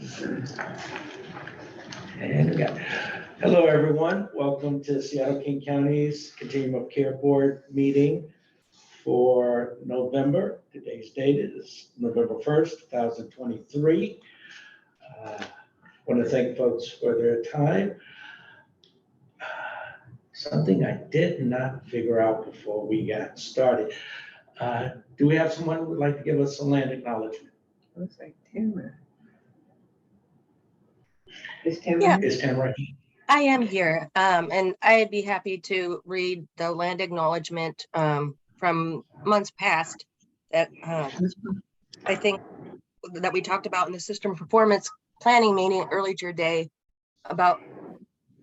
And we got, hello everyone, welcome to Seattle King County's Continuum of Care Board meeting for November. Today's date is November 1st, 2023. I want to thank folks for their time. Something I did not figure out before we got started. Do we have someone who would like to give us a land acknowledgement? Looks like Tamara. Is Tamara? Yeah. Is Tamara here? I am here, and I'd be happy to read the land acknowledgement from months past that I think that we talked about in the system performance planning meeting earlier today about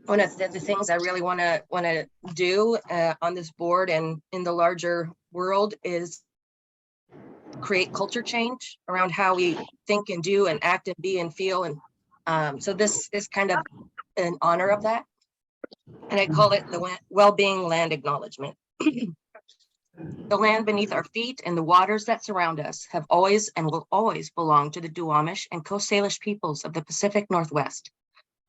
one of the things I really want to do on this board and in the larger world is create culture change around how we think and do and act and be and feel. And so this is kind of in honor of that. And I call it the well-being land acknowledgement. The land beneath our feet and the waters that surround us have always and will always belong to the Duwamish and Coast Salish peoples of the Pacific Northwest.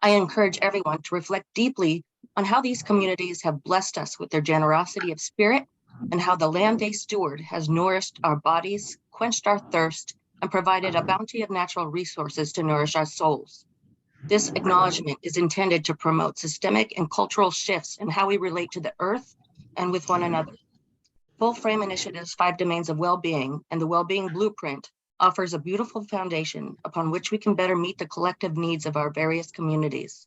I encourage everyone to reflect deeply on how these communities have blessed us with their generosity of spirit and how the land they steward has nourished our bodies, quenched our thirst, and provided a bounty of natural resources to nourish our souls. This acknowledgement is intended to promote systemic and cultural shifts in how we relate to the earth and with one another. Full Frame Initiative's 5 domains of well-being and the well-being blueprint offers a beautiful foundation upon which we can better meet the collective needs of our various communities.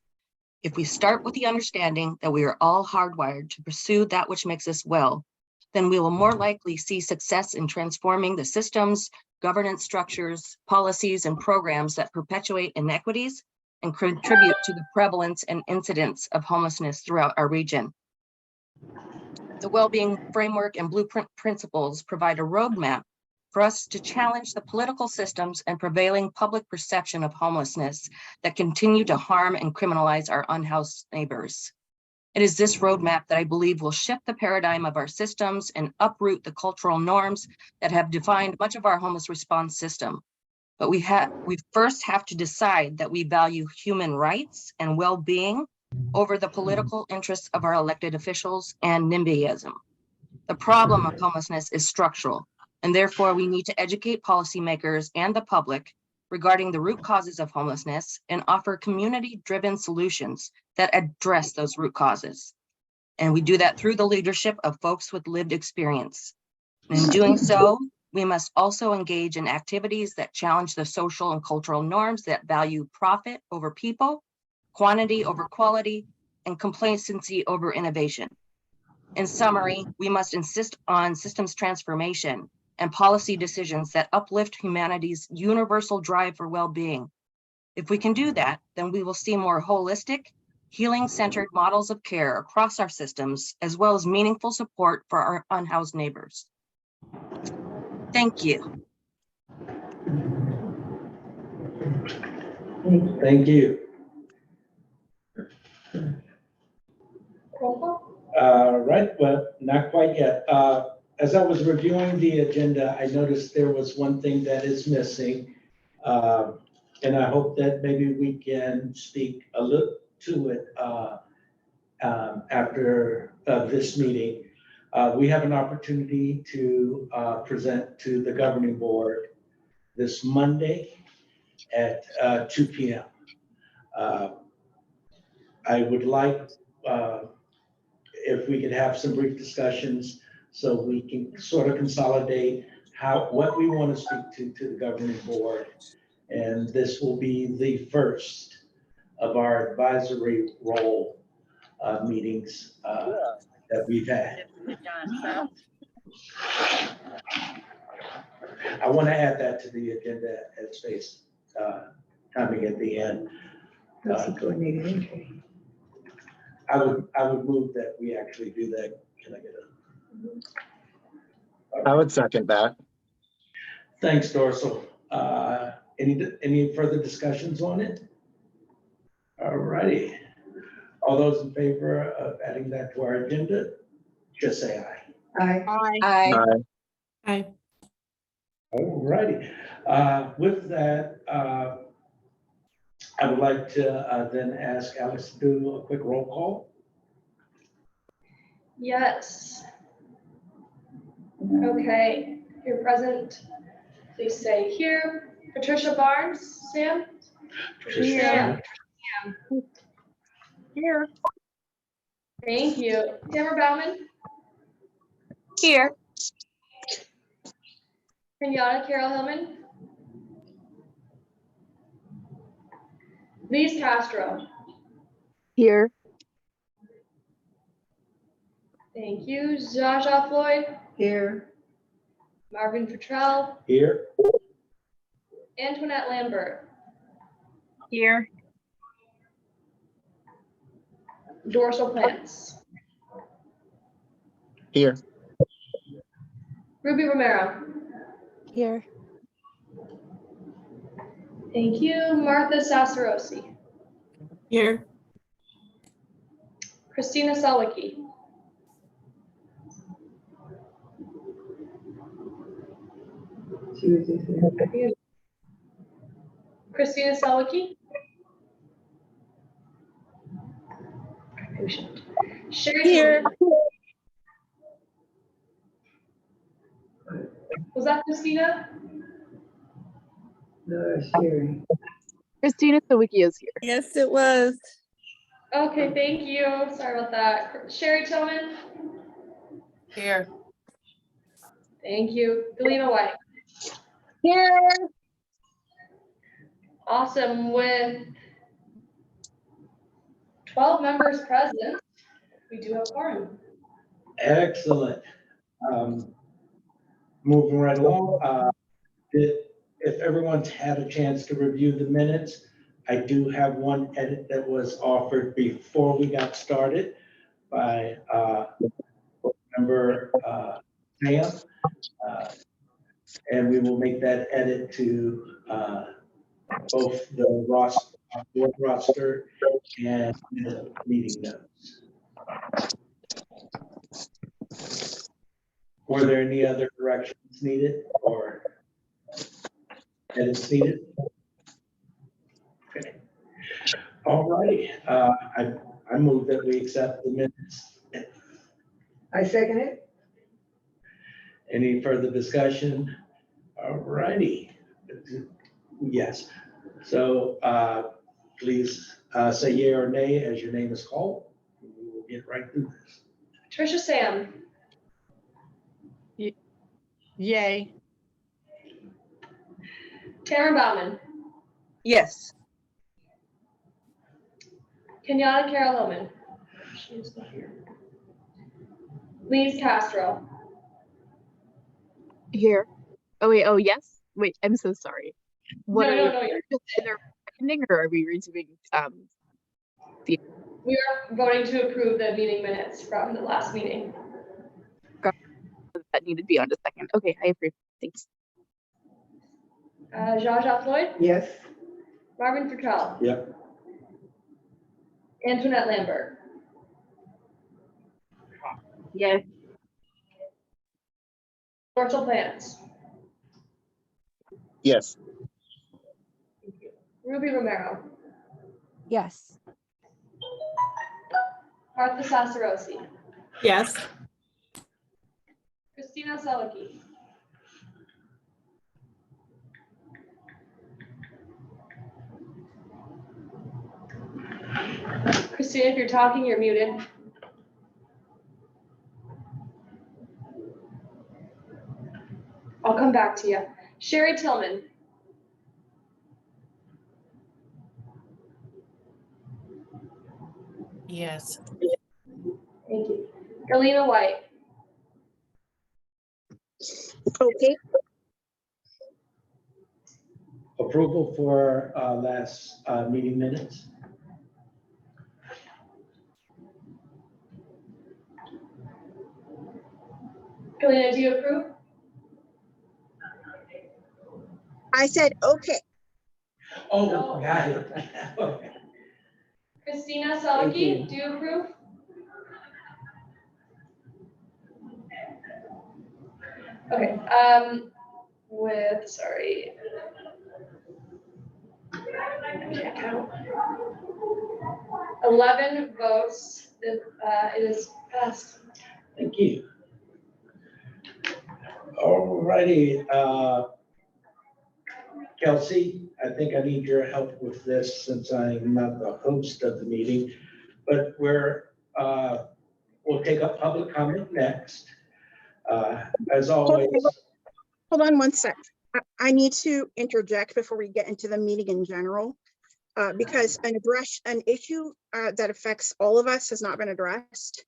If we start with the understanding that we are all hardwired to pursue that which makes us well, then we will more likely see success in transforming the systems, governance structures, policies, and programs that perpetuate inequities and contribute to the prevalence and incidence of homelessness throughout our region. The well-being framework and blueprint principles provide a roadmap for us to challenge the political systems and prevailing public perception of homelessness that continue to harm and criminalize our unhoused neighbors. It is this roadmap that I believe will shift the paradigm of our systems and uproot the cultural norms that have defined much of our homeless response system. But we first have to decide that we value human rights and well-being over the political interests of our elected officials and NIMBYism. The problem of homelessness is structural, and therefore we need to educate policymakers and the public regarding the root causes of homelessness and offer community-driven solutions that address those root causes. And we do that through the leadership of folks with lived experience. And in doing so, we must also engage in activities that challenge the social and cultural norms that value profit over people, quantity over quality, and complacency over innovation. In summary, we must insist on systems transformation and policy decisions that uplift humanity's universal drive for well-being. If we can do that, then we will see more holistic, healing-centered models of care across our systems, as well as meaningful support for our unhoused neighbors. Thank you. Thank you. Right, well, not quite yet. As I was reviewing the agenda, I noticed there was one thing that is missing. And I hope that maybe we can speak a little to it after this meeting. We have an opportunity to present to the governing board this Monday at 2 p.m. I would like if we could have some brief discussions so we can sort of consolidate what we want to speak to the governing board. And this will be the first of our advisory role meetings that we've had. I want to add that to the agenda at space timing at the end. I would move that we actually do that. Can I get a? I would second that. Thanks, Dorsal. Any further discussions on it? All righty. All those in favor of adding that to our agenda, just say aye. Aye. Aye. Aye. All righty. With that, I would like to then ask Alex to do a quick roll call. Yes. Okay, you're present. Please say here. Patricia Barnes, Sam? Sam. Here. Thank you. Tamara Bauman? Here. Kenyatta Carol Hillman? Lise Castro? Here. Thank you. Jaja Floyd? Here. Marvin Futrell? Here. Antoinette Lambert? Here. Dorsal plants? Here. Ruby Romero? Here. Thank you. Martha Sassarosi? Here. Christina Selwicki? She was just here. Christina Selwicki? Sherry Here. Tillman? Was that Christina? No, that's Sherry. Christina Sawicki is here. Yes, it was. Okay, thank you. Sorry about that. Sherry Tillman? Here. Thank you. Delina White? Here. Awesome. With 12 members present, we do have quorum. Excellent. Moving right along, if everyone's had a chance to review the minutes, I do have one edit that was offered before we got started by member Sam. And we will make that edit to both the board roster and the meeting notes. Were there any other corrections needed or edits needed? Okay. All righty. I move that we accept the minutes. I second it. Any further discussion? All righty. Yes. So please say yea or nay as your name is called. We will get right through this. Trisha Sam? Yay. Tamara Bauman? Yes. Kenyatta Carol Hillman? She is not here. Lise Castro? Here. Oh wait. Oh yes. Wait. I'm so sorry. What No, are no, we no, you're- just either recommending or are we resuming? We are voting to approve the meeting minutes from the last meeting. That needed beyond a second. Okay, I approve. Thanks. Jaja Floyd? Yes. Marvin Futrell? Yep. Antoinette Lambert? Yes. Dorsal plants? Yes. Ruby Romero? Yes. Martha Sassarosi? Yes. Christina Selwicki? Christina, if you're talking, you're muted. I'll come back to you. Sherry Tillman? Yes. Thank you. Galena White? Okay. Approval for last meeting minutes. Galena, do you approve? I said, okay. Oh, got it. Okay. Christina Thank you. Selwicki, do you approve? Okay, sorry. I can't count. 11 votes, it is passed. Thank you. All righty, Kelsey, I think I need your help with this since I'm not the host of the meeting, but we'll take up public comment next. As always, Hold on one sec. I need to interject before we get into the meeting in general, because an issue that affects all of us has not been addressed.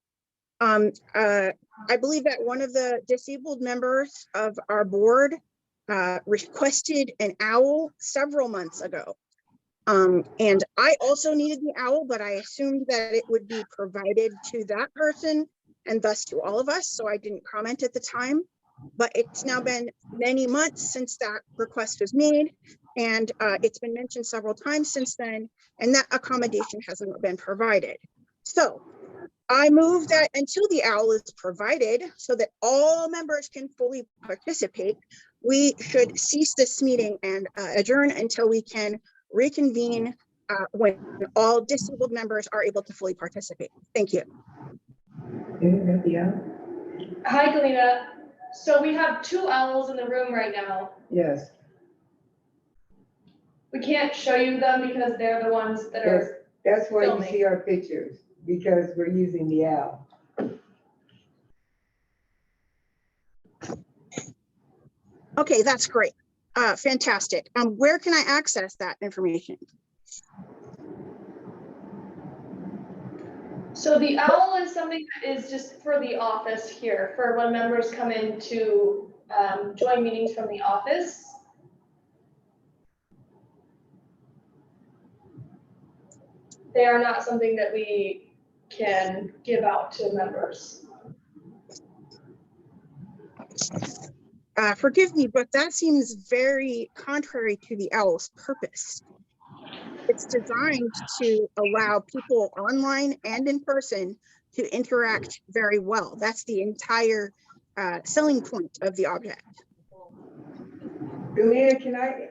I believe that one of the disabled members of our board requested an owl several months ago. And I also needed the owl, but I assumed that it would be provided to that person and thus to all of us, so I didn't comment at the time. But it's now been many months since that request was made, and it's been mentioned several times since then, and that accommodation hasn't been provided. So I move that until the owl is provided so that all members can fully participate, we should cease this meeting and adjourn until we can reconvene when all disabled members are able to fully participate. Thank you. Yeah. Hi, Galena. So we have 2 owls in the room right now. Yes. We can't show you them because they're the ones that are. That's why you filming. see our pictures, because we're using the owl. Okay, that's great. Fantastic. Where can I access that information? So the owl is something that is just for the office here, for when members come in to join meetings from the office. They are not something that we can give out to members. Forgive me, but that seems very contrary to the owl's purpose. It's designed to allow people online and in person to interact very well. That's the entire selling point of the object. Galena, can I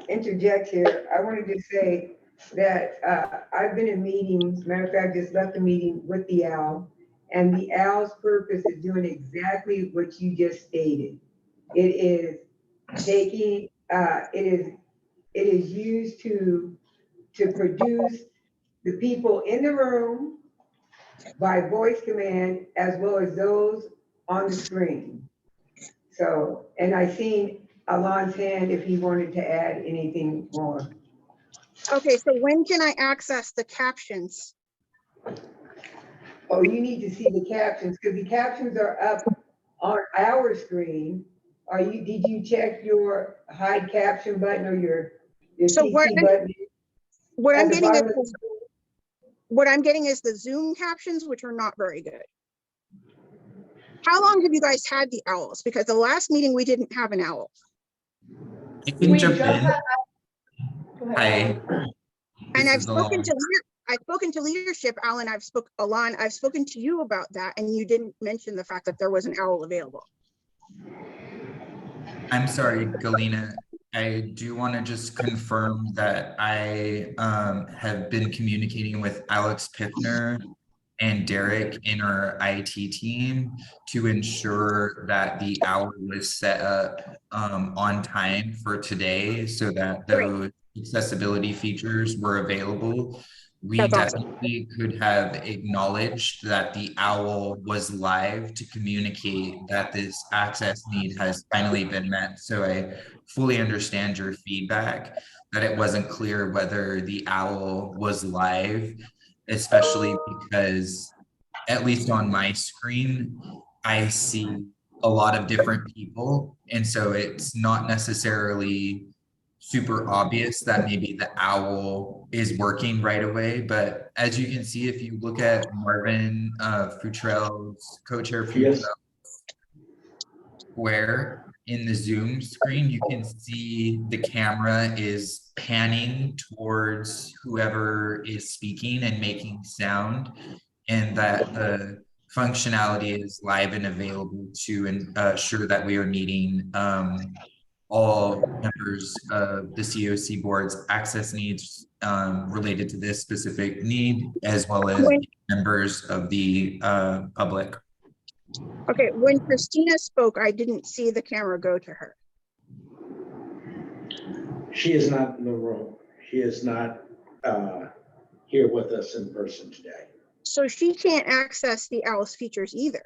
interject here? I wanted to say that I've been in meetings, matter of fact, just left a meeting with the owl, and the owl's purpose is doing exactly what you just stated. It is taking, it is used to produce the people in the room by voice command as well as those on the screen. So, and I seen Alon's hand if he wanted to add anything more. Okay, so when can I access the captions? Oh, you need to see the captions because the captions are up on our screen. Did you check your hide caption button or your So CC button? What At I'm the getting bottom is of the screen? what I'm getting is the Zoom captions, which are not very good. How long have you guys had the owls? Because the last meeting we didn't have an owl. I can We jump just in. had. Go ahead. Hi. And This I've is spoken Alon. I've spoken to leadership, Alan. Alon, I've spoken to you about that, and you didn't mention the fact that there was an owl available. I'm sorry, Galena. I do want to just confirm that I have been communicating with Alex Piffner and Derek in our IT team to ensure that the hour was set up on time for today so that those accessibility features were available. We That's awesome. definitely could have acknowledged that the owl was live to communicate that this access need has finally been met. So I fully understand your feedback that it wasn't clear whether the owl was live, especially because at least on my screen, I see a lot of different people. And so it's not necessarily super obvious that maybe the owl is working right away. But as you can see, if you look at Marvin Futrell's, co-chair Futrell's square in the Zoom screen, you can see the camera is panning towards whoever is speaking and making sound, and that the functionality is live and available to ensure that we are meeting all members of the COC board's access needs related to this specific need, as well as members of the public. Okay, when Christina spoke, I didn't see the camera go to her. She is not in the room. She is not here with us in person today. So she can't access the OWL's features either.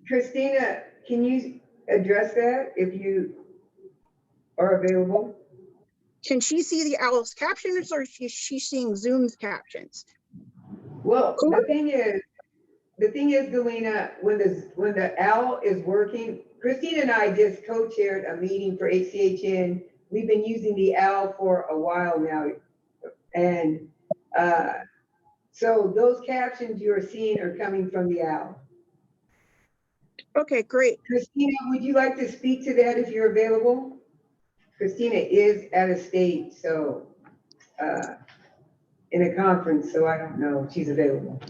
Christina, can you address that if you are available? Can she see the OWL's captions, or is she seeing Zoom's captions? Well, the thing is, Galena, when the OWL is working, Christina and I just co-chaired a meeting for HCHN. We've been using the OWL for a while now. And so those captions you're seeing are coming from the OWL. Okay, great. Christina, would you like to speak to that if you're available? Christina is out of state, so in a conference, so I don't know if she's available.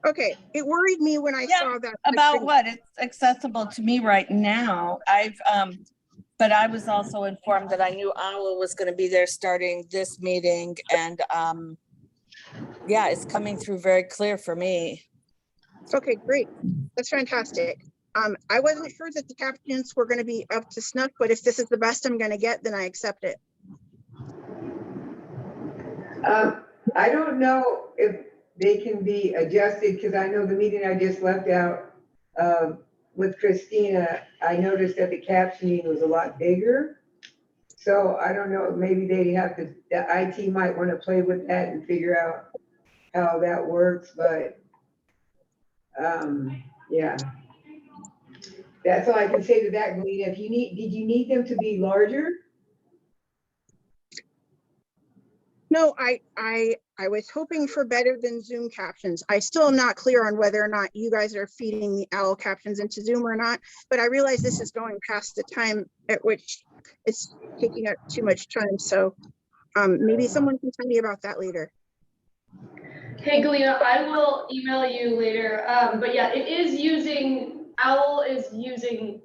Okay, it worried me when I saw that. About what? It's accessible to me right now. But I was also informed that I knew OWL was going to be there starting this meeting, and yeah, it's coming through very clear for me. Okay, great. That's fantastic. I wasn't sure that the captions were going to be up to snuff, but if this is the best I'm going to get, then I accept it. I don't know if they can be adjusted, because I know the meeting I just left out with Christina, I noticed that the captioning was a lot bigger. So I don't know, maybe they have to, the IT might want to play with that and figure out how that works, but yeah. That's all I can say to that, Galena. Did you need them to be larger? No, I was hoping for better than Zoom captions. I still am not clear on whether or not you guys are feeding the OWL captions into Zoom or not, but I realize this is going past the time at which it's taking up too much time. So maybe someone can tell me about that later. Hey, Galena, I will email you later. But yeah, it is using, OWL is doing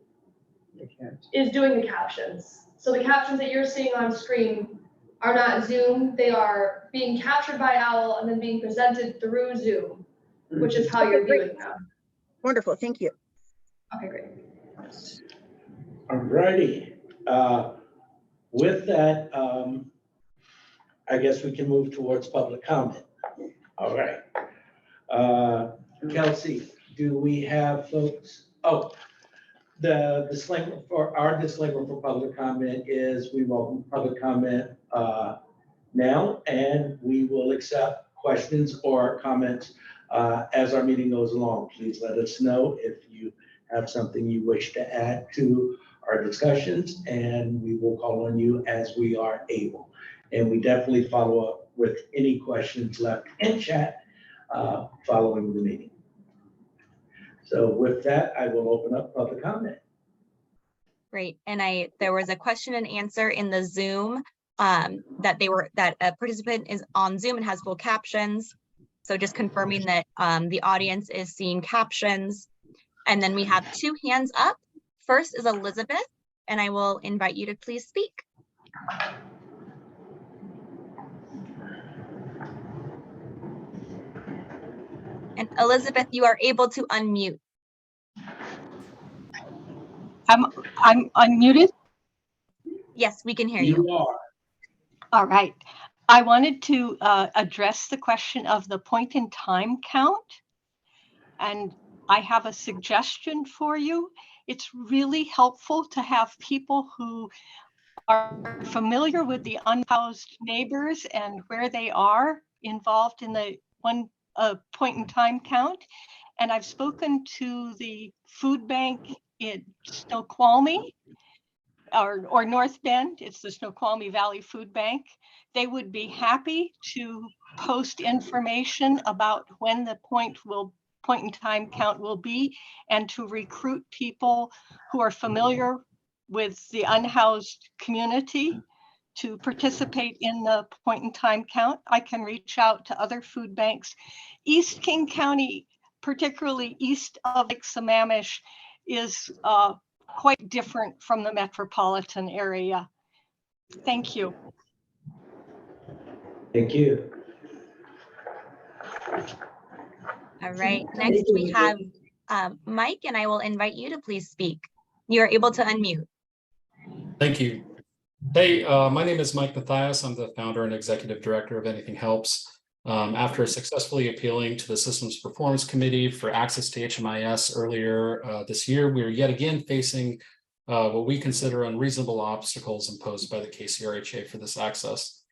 the captions. So the captions that you're seeing on screen are not Zoom. They are being captured by OWL and then being presented through Zoom, which is how you're viewing them. Wonderful, thank you. Okay, great. All righty. With that, I guess we can move towards public comment. All right. Kelsey, do we have folks? Oh, the disclaimer for public comment is we welcome public comment now, and we will accept questions or comments as our meeting goes along. Please let us know if you have something you wish to add to our discussions, and we will call on you as we are able. And we definitely follow up with any questions left in chat following the meeting. So with that, I will open up public comment. Great. And there was a question and answer in the Zoom that a participant is on Zoom and has full captions. So just confirming that the audience is seeing captions. And then we have two hands up. First is Elizabeth, and I will invite you to please speak. And Elizabeth, you are able to unmute. I'm unmuted? Yes, we can hear you. You are. All right. I wanted to address the question of the point in time count. And I have a suggestion for you. It's really helpful to have people who are familiar with the unhoused neighbors and where they are involved in the one point in time count. And I've spoken to the food bank in Snoqualmie or North Bend. It's the Snoqualmie Valley Food Bank. They would be happy to post information about when the point in time count will be, and to recruit people who are familiar with the unhoused community to participate in the point in time count. I can reach out to other food banks. East King County particularly east of Lake Sammamish, is quite different from the metropolitan area. Thank you. Thank you. All right, next we have Mike, and I will invite you to please speak. You are able to unmute. Thank you. Hey, my name is Mike Mathias. I'm the founder and executive director of Anything Helps. After successfully appealing to the Systems Performance Committee for access to HMIS earlier this year, we are yet again facing what we consider unreasonable obstacles imposed by the KCRHA for this access.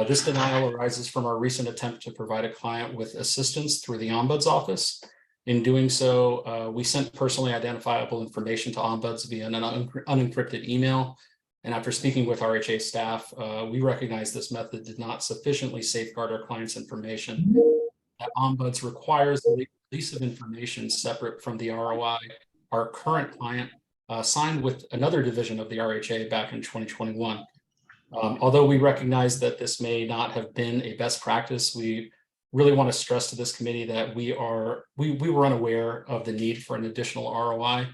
This denial arises from our recent attempt to provide a client with assistance through the Ombuds office. In doing so, we sent personally identifiable information to Ombuds via an unencrypted email. And after speaking with RHA staff, we recognize this method did not sufficiently safeguard our client's information. That Ombuds requires the release of information separate from the ROI. Our current client signed with another division of the RHA back in 2021. Although we recognize that this may not have been a best practice, we really want to stress to this committee that we were unaware of the need for an additional ROI,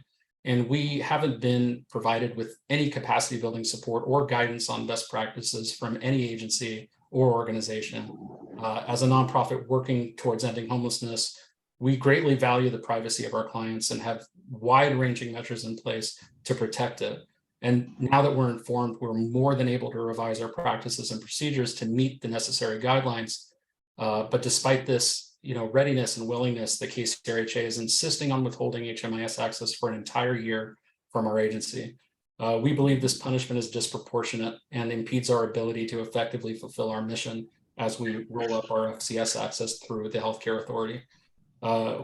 and we haven't been provided with any capacity building support or guidance on best practices from any agency or organization. As a nonprofit working towards ending homelessness, we greatly value the privacy of our clients and have wide-ranging measures in place to protect it. And now that we're informed, we're more than able to revise our practices and procedures to meet the necessary guidelines. But despite this, readiness and willingness, the KCRHA is insisting on withholding HMIS access for an entire year from our agency. We believe this punishment is disproportionate and impedes our ability to effectively fulfill our mission as we roll up our FCS access through the Healthcare Authority.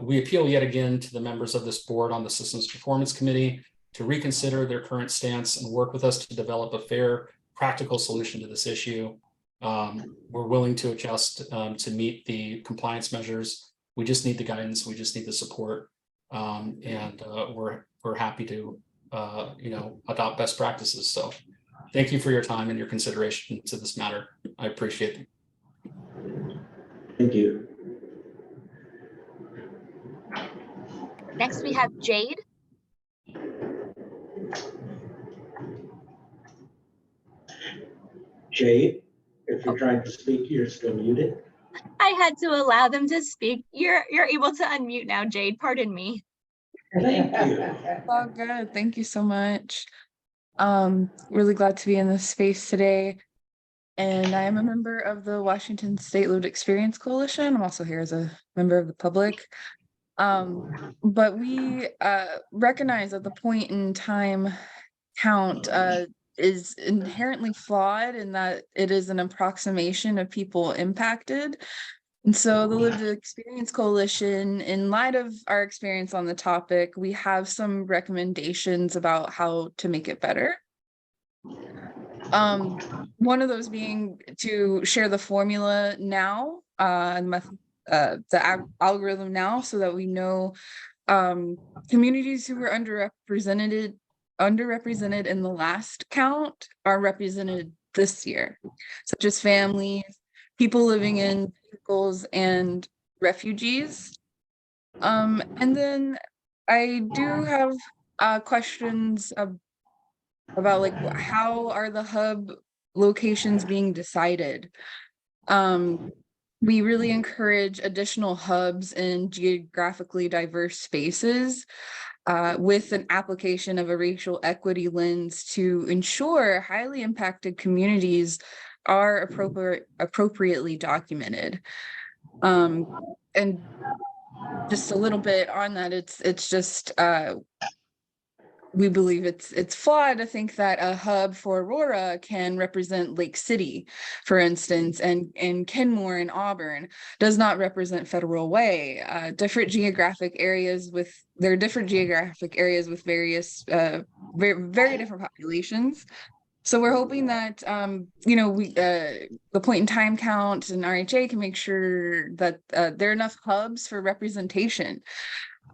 We appeal yet again to the members of this board on the Systems Performance Committee to reconsider their current stance and work with us to develop a fair, practical solution to this issue. We're willing to adjust to meet the compliance measures. We just need the guidance. We just need the support, and we're happy to adopt best practices. So, thank you for your time and your consideration to this matter. I appreciate it. Thank you. Next, we have Jade. Jade, if you're trying to speak, you're still muted. I had to allow them to speak. You're able to unmute now, Jade. Pardon me. Thank you. Oh, good. Thank you so much. Really glad to be in this space today. And I am a member of the Washington State Lived Experience Coalition. I'm also here as a member of the public. But we recognize that the point in time count is inherently flawed in that it is an approximation of people impacted. And so the Lived Experience Coalition, in light of our experience on the topic, we have some recommendations about how to make it better. One of those being to share the formula now, the algorithm now, so that we know communities who were underrepresented in the last count are represented this year, such as families, people living in vehicles, and refugees. And then I do have questions about how are the hub locations being decided? We really encourage additional hubs in geographically diverse spaces with an application of a racial equity lens to ensure highly impacted communities are appropriately documented. And just a little bit on that, it's just we believe it's flawed to think that a hub for Aurora can represent Lake City, for instance, and Kenmore and Auburn does not represent Federal Way. Different geographic areas with various very different populations. So we're hoping that the point in time count and RHA can make sure that there are enough hubs for representation.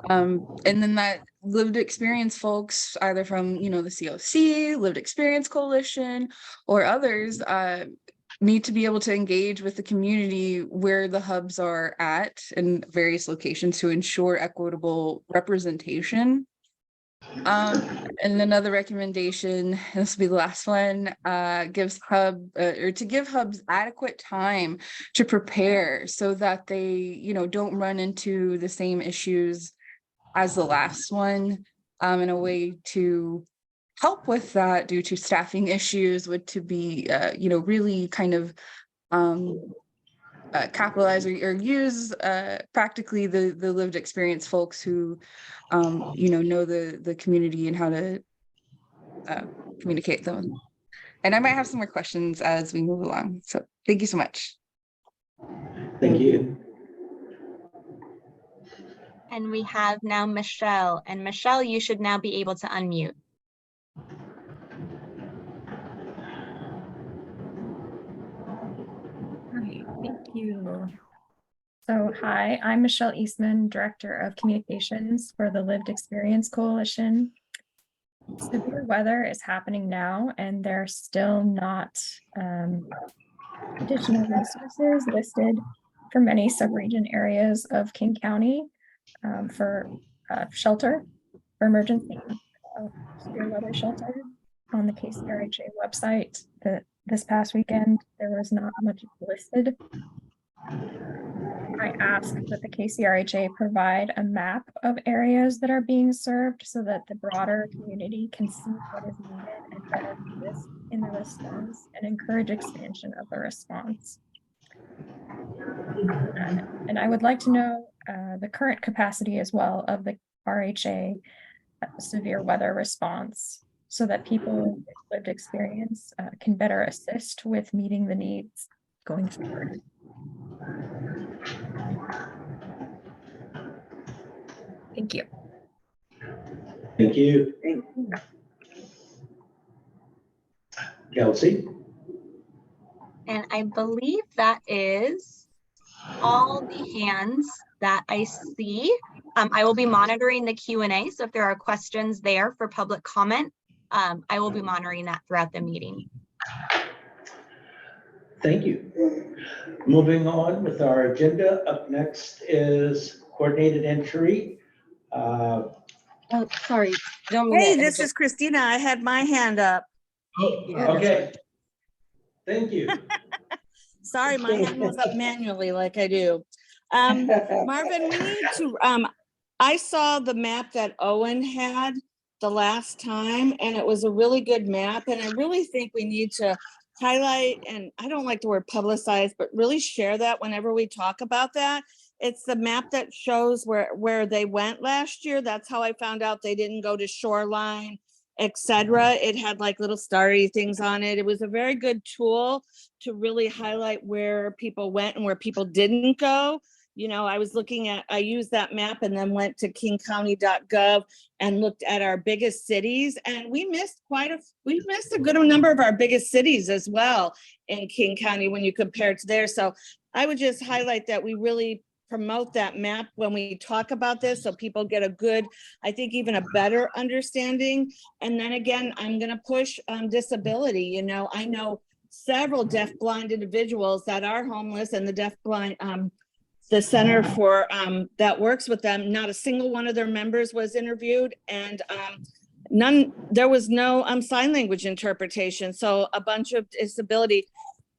And then that lived experience folks, either from the COC, Lived Experience Coalition, or others, need to be able to engage with the community where the hubs are at in various locations to ensure equitable representation. And another recommendation, this will be the last one, gives to give hubs adequate time to prepare so that they, don't run into the same issues as the last one, in a way to help with that due to staffing issues would to be, really kind of capitalize or use practically the lived experience folks who know the community and how to communicate them. And I might have some more questions as we move along. So thank you so much. Thank you. And we have now Michelle. And Michelle, you should now be able to unmute. Great, thank you. So hi, I'm Michelle Eastman, Director of Communications for the Lived Experience Coalition. Severe weather is happening now, and there are still not additional resources listed for many subregion areas of King County for shelter, for emergency severe weather shelter on the KCRHA website. This past weekend, there was not much listed. I asked that the KCRHA provide a map of areas that are being served so that the broader community can see what is needed and better assist in the response and encourage expansion of the response. And I would like to know the current capacity as well of the RHA severe weather response so that people with lived experience can better assist with meeting the needs going forward. Thank you. Thank you. Thank you. Kelsey? And I believe that is all the hands that I see. I will be monitoring the Q&A. So if there are questions there for public comment, I will be monitoring that throughout the meeting. Thank you. Moving on with our agenda, up next is coordinated entry. Oh, sorry. Don't mean Hey, to this is Christina. I had my hand up. Oh, Yeah. okay. Thank you. Sorry, my hand was up manually like I do. Marvin, we need to, I saw the map that Owen had the last time, and it was a really good map. And I really think we need to highlight, and I don't like the word publicize, but really share that whenever we talk about that. It's the map that shows where they went last year. That's how I found out they didn't go to Shoreline, etc. It had like little starry things on it. It was a very good tool to really highlight where people went and where people didn't go. I used that map and then went to kingcounty.gov and looked at our biggest cities, and we missed a good number of our biggest cities as well in King County when you compare it to there. So I would just highlight that we really promote that map when we talk about this so people get a good, I think even a better understanding. And then again, I'm going to push disability. I know several deafblind individuals that are homeless, and the deafblind, the center for that works with them, not a single one of their members was interviewed, and there was no sign language interpretation. So a bunch of disability.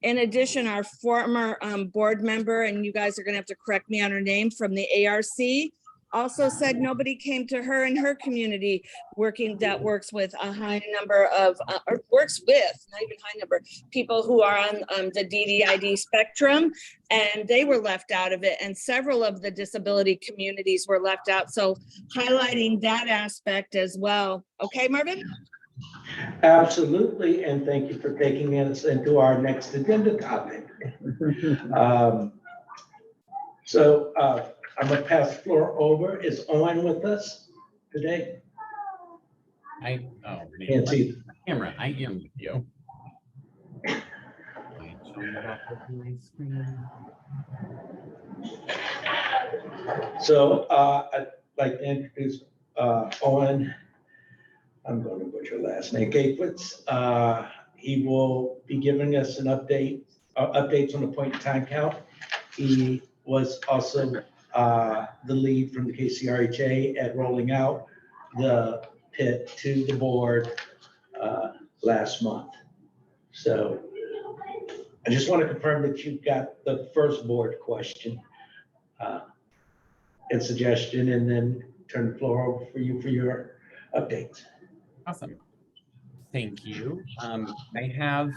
In addition, our former board member, and you guys are going to have to correct me on her name, from the ARC, also said nobody came to her in her community that works with a high number of, or works with, not even high number, people who are on the DDID spectrum, and they were left out of it. And several of the disability communities were left out. So highlighting that aspect as well. Okay, Marvin? Absolutely, and thank you for taking us into our next agenda topic. I'm gonna pass the floor over. Is Owen with us today? Can't see. Camera, I am with you. So I'd like to introduce Owen. I'm going to butcher last name, Gapewitz. He will be giving us an update updates on the point in time count. He was also the lead from the KCRHA at rolling out the pit to the board last month. So I just want to confirm that you've got the first board question and suggestion, and then turn the floor over for you for your updates. Awesome. Thank you. I have,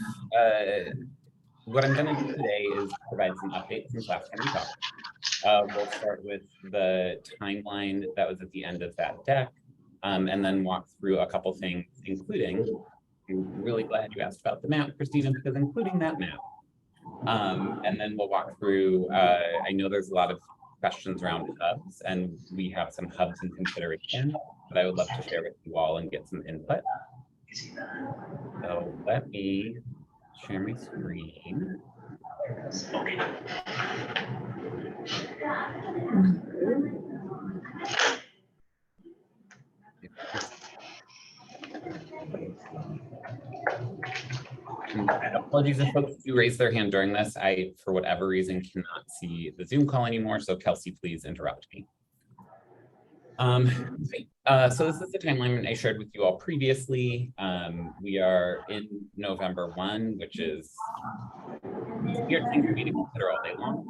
what I'm gonna do today is provide some updates since last time we talked. We'll start with the timeline that was at the end of that deck, and then walk through a couple things, including, I'm really glad you asked about the map, Christina, because including that map. And then we'll walk through, I know there's a lot of questions around hubs, and we have some hubs in consideration that I would love to share with you all and get some input. So let me share my screen. Apologies if folks do raise their hand during this. I, for whatever reason, cannot see the Zoom call anymore. So Kelsey, please interrupt me. So this is the timeline I shared with you all previously. We are in November 1, which is weird thing for me to consider all day long.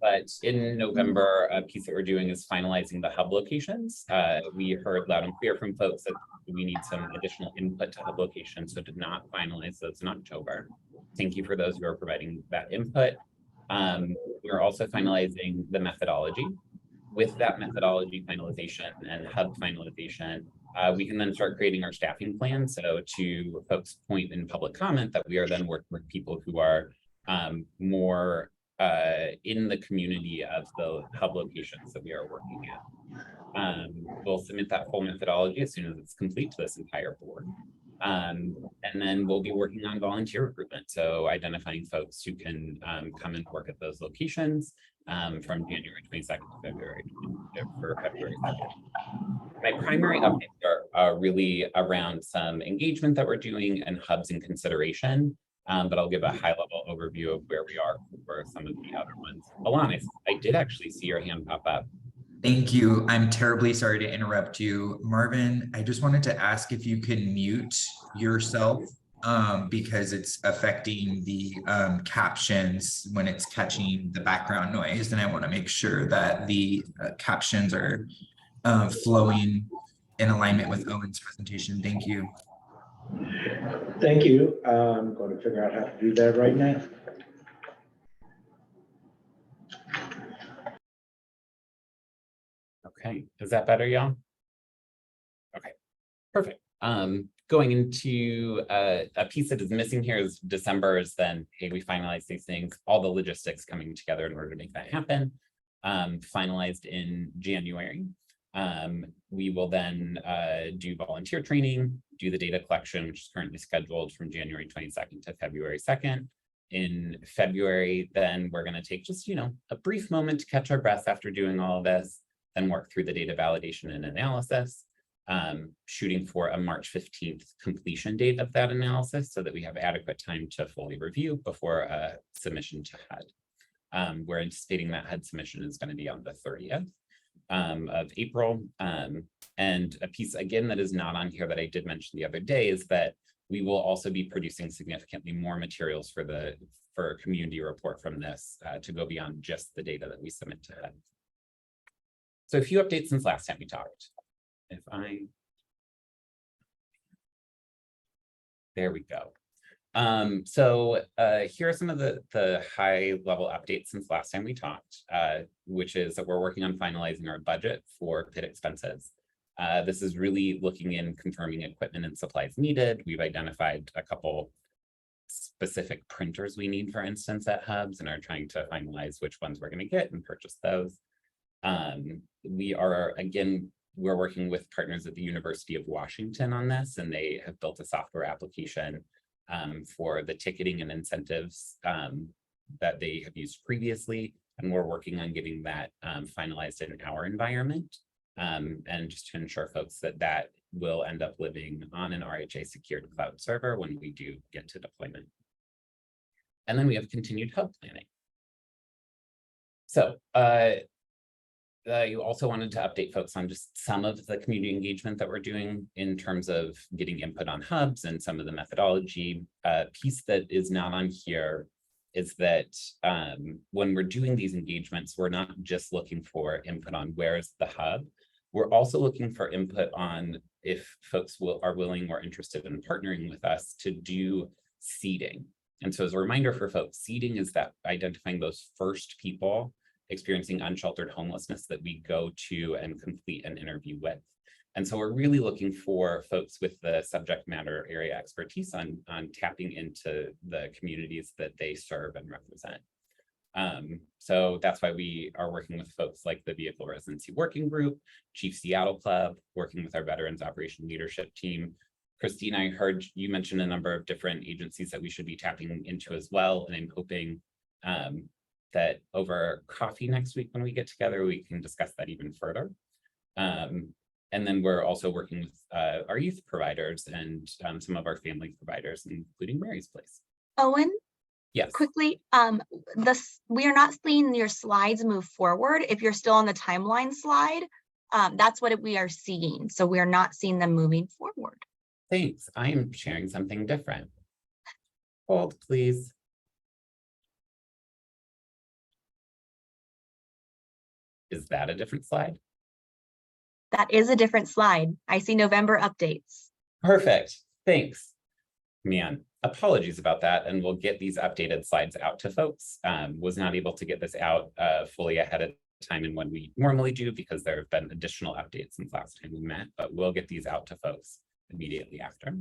But in November, a piece that we're doing is finalizing the hub locations. We heard loud and clear from folks that we need some additional input to hub locations, so did not finalize those in October. Thank you for those who are providing that input. We're also finalizing the methodology. With that methodology finalization and hub finalization, we can then start creating our staffing plan. So to folks' point in public comment that we are then working with people who are more in the community of the hub locations that we are working at. We'll submit that full methodology as soon as it's complete to this entire board. And then we'll be working on volunteer recruitment. So identifying folks who can come and work at those locations from January 22nd to February 2nd. My primary updates are really around some engagement that we're doing and hubs in consideration. But I'll give a high-level overview of where we are for some of the other ones. Alana, I did actually see your hand pop up. Thank you. I'm terribly sorry to interrupt you. Marvin, I just wanted to ask if you could mute yourself because it's affecting the captions when it's catching the background noise. And I want to make sure that the captions are flowing in alignment with Owen's presentation. Thank you. Thank you. I'm going to figure out how to do that right now. Okay, is that better, y'all? Okay, perfect. Going into a piece that is missing here is December is then, hey, we finalize these things, all the logistics coming together in order to make that happen. Finalized in January. We will then do volunteer training, do the data collection, which is currently scheduled from January 22nd to February 2nd. In February, then we're going to take just, a brief moment to catch our breath after doing all of this, then work through the data validation and analysis, shooting for a March 15th completion date of that analysis so that we have adequate time to fully review before submission to HUD. We're anticipating that HUD submission is going to be on the 30th. Of April. And a piece again that is not on here that I did mention the other day is that we will also be producing significantly more materials for a community report from this to go beyond just the data that we submit to HUD. So a few updates since last time we talked. There we go. So here are some of the high level updates since last time we talked, which is that we're working on finalizing our budget for PIT expenses. This is really looking in confirming equipment and supplies needed. We've identified a couple specific printers we need, for instance, at hubs, and are trying to finalize which ones we're going to get and purchase those. We're working with partners at the University of Washington on this, and they have built a software application for the ticketing and incentives that they have used previously. And we're working on getting that finalized in our environment. And just to ensure folks that will end up living on an RHA secured cloud server when we do get to deployment. And then we have continued hub planning. So you also wanted to update folks on just some of the community engagement that we're doing in terms of getting input on hubs and some of the methodology. Piece that is not on here is that when we're doing these engagements, we're not just looking for input on where's the hub. We're also looking for input on if folks are willing or interested in partnering with us to do seeding. And so as a reminder for folks, seeding is that identifying those first people experiencing unsheltered homelessness that we go to and complete an interview with. And so we're really looking for folks with the subject matter area expertise on tapping into the communities that they serve and represent. So that's why we are working with folks like the Vehicle Residency Working Group, Chief Seattle Club, working with our Veterans Operation Leadership Team. Christine, I heard you mention a number of different agencies that we should be tapping into as well. And I'm hoping that over coffee next week when we get together, we can discuss that even further. And then we're also working with our youth providers and some of our family providers, including Mary's Place. Owen? Yes. Quickly, we are not seeing your slides move forward. If you're still on the timeline slide, that's what we are seeing. So we are not seeing them moving forward. Thanks. I am sharing something different. Hold, please. Is that a different slide? That is a different slide. I see November updates. Perfect. Thanks. Man, apologies about that. And we'll get these updated slides out to folks. Was not able to get this out fully ahead of time and when we normally do because there have been additional updates since last time we met, but we'll get these out to folks immediately after.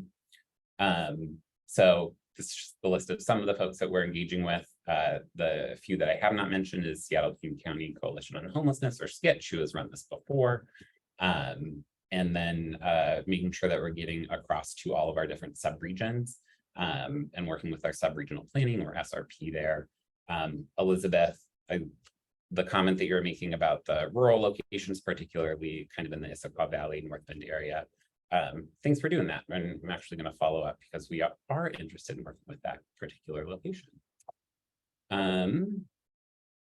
So this is just the list of some of the folks that we're engaging with. The few that I have not mentioned is Seattle County Coalition on Homelessness, or SCITCH, who has run this before. And then making sure that we're getting across to all of our different subregions and working with our subregional planning or SRP there. Elizabeth, the comment that you're making about the rural locations, particularly kind of in the Issaquah Valley, North Bend area, thanks for doing that. And I'm actually going to follow up because we are interested in working with that particular location.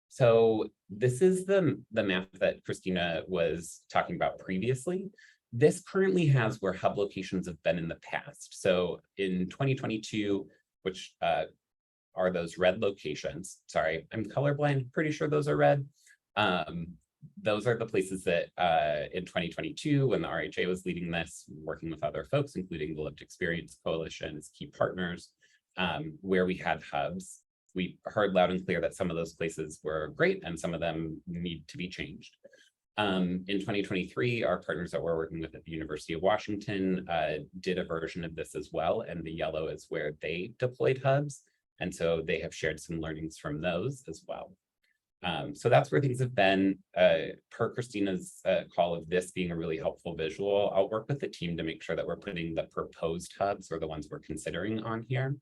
So this is the map that Christina was talking about previously. This currently has where hub locations have been in the past. So in 2022, which are those red locations, sorry, I'm colorblind, pretty sure those are red. Those are the places that in 2022, when the RHA was leading this, working with other folks, including the Lived Experience Coalition as key partners, where we had hubs. We heard loud and clear that some of those places were great and some of them need to be changed. In 2023, our partners that we're working with at the University of Washington did a version of this as well, and the yellow is where they deployed hubs. And so they have shared some learnings from those as well. So that's where things have been. Per Christina's call of this being a really helpful visual, I'll work with the team to make sure that we're putting the proposed hubs or the ones we're considering on here.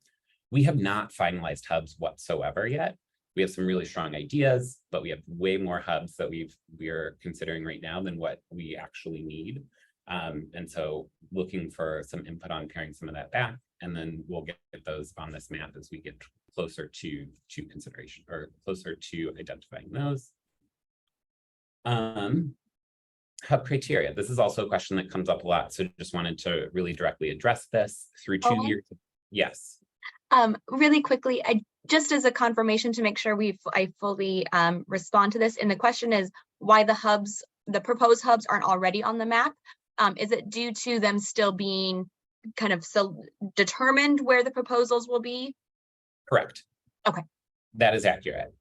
We have not finalized hubs whatsoever yet. We have some really strong ideas, but we have way more hubs that we're considering right now than what we actually need. And so looking for some input on paring some of that back, and then we'll get those on this map as we get closer to consideration or closer to identifying those. Hub criteria. This is also a question that comes up a lot. So just wanted to really directly address this through 2 years. Yes. Really quickly, just as a confirmation to make sure I fully respond to this. And the question is why the proposed hubs aren't already on the map. Is it due to them still being kind of so determined where the proposals will be? Correct. Okay. That is accurate,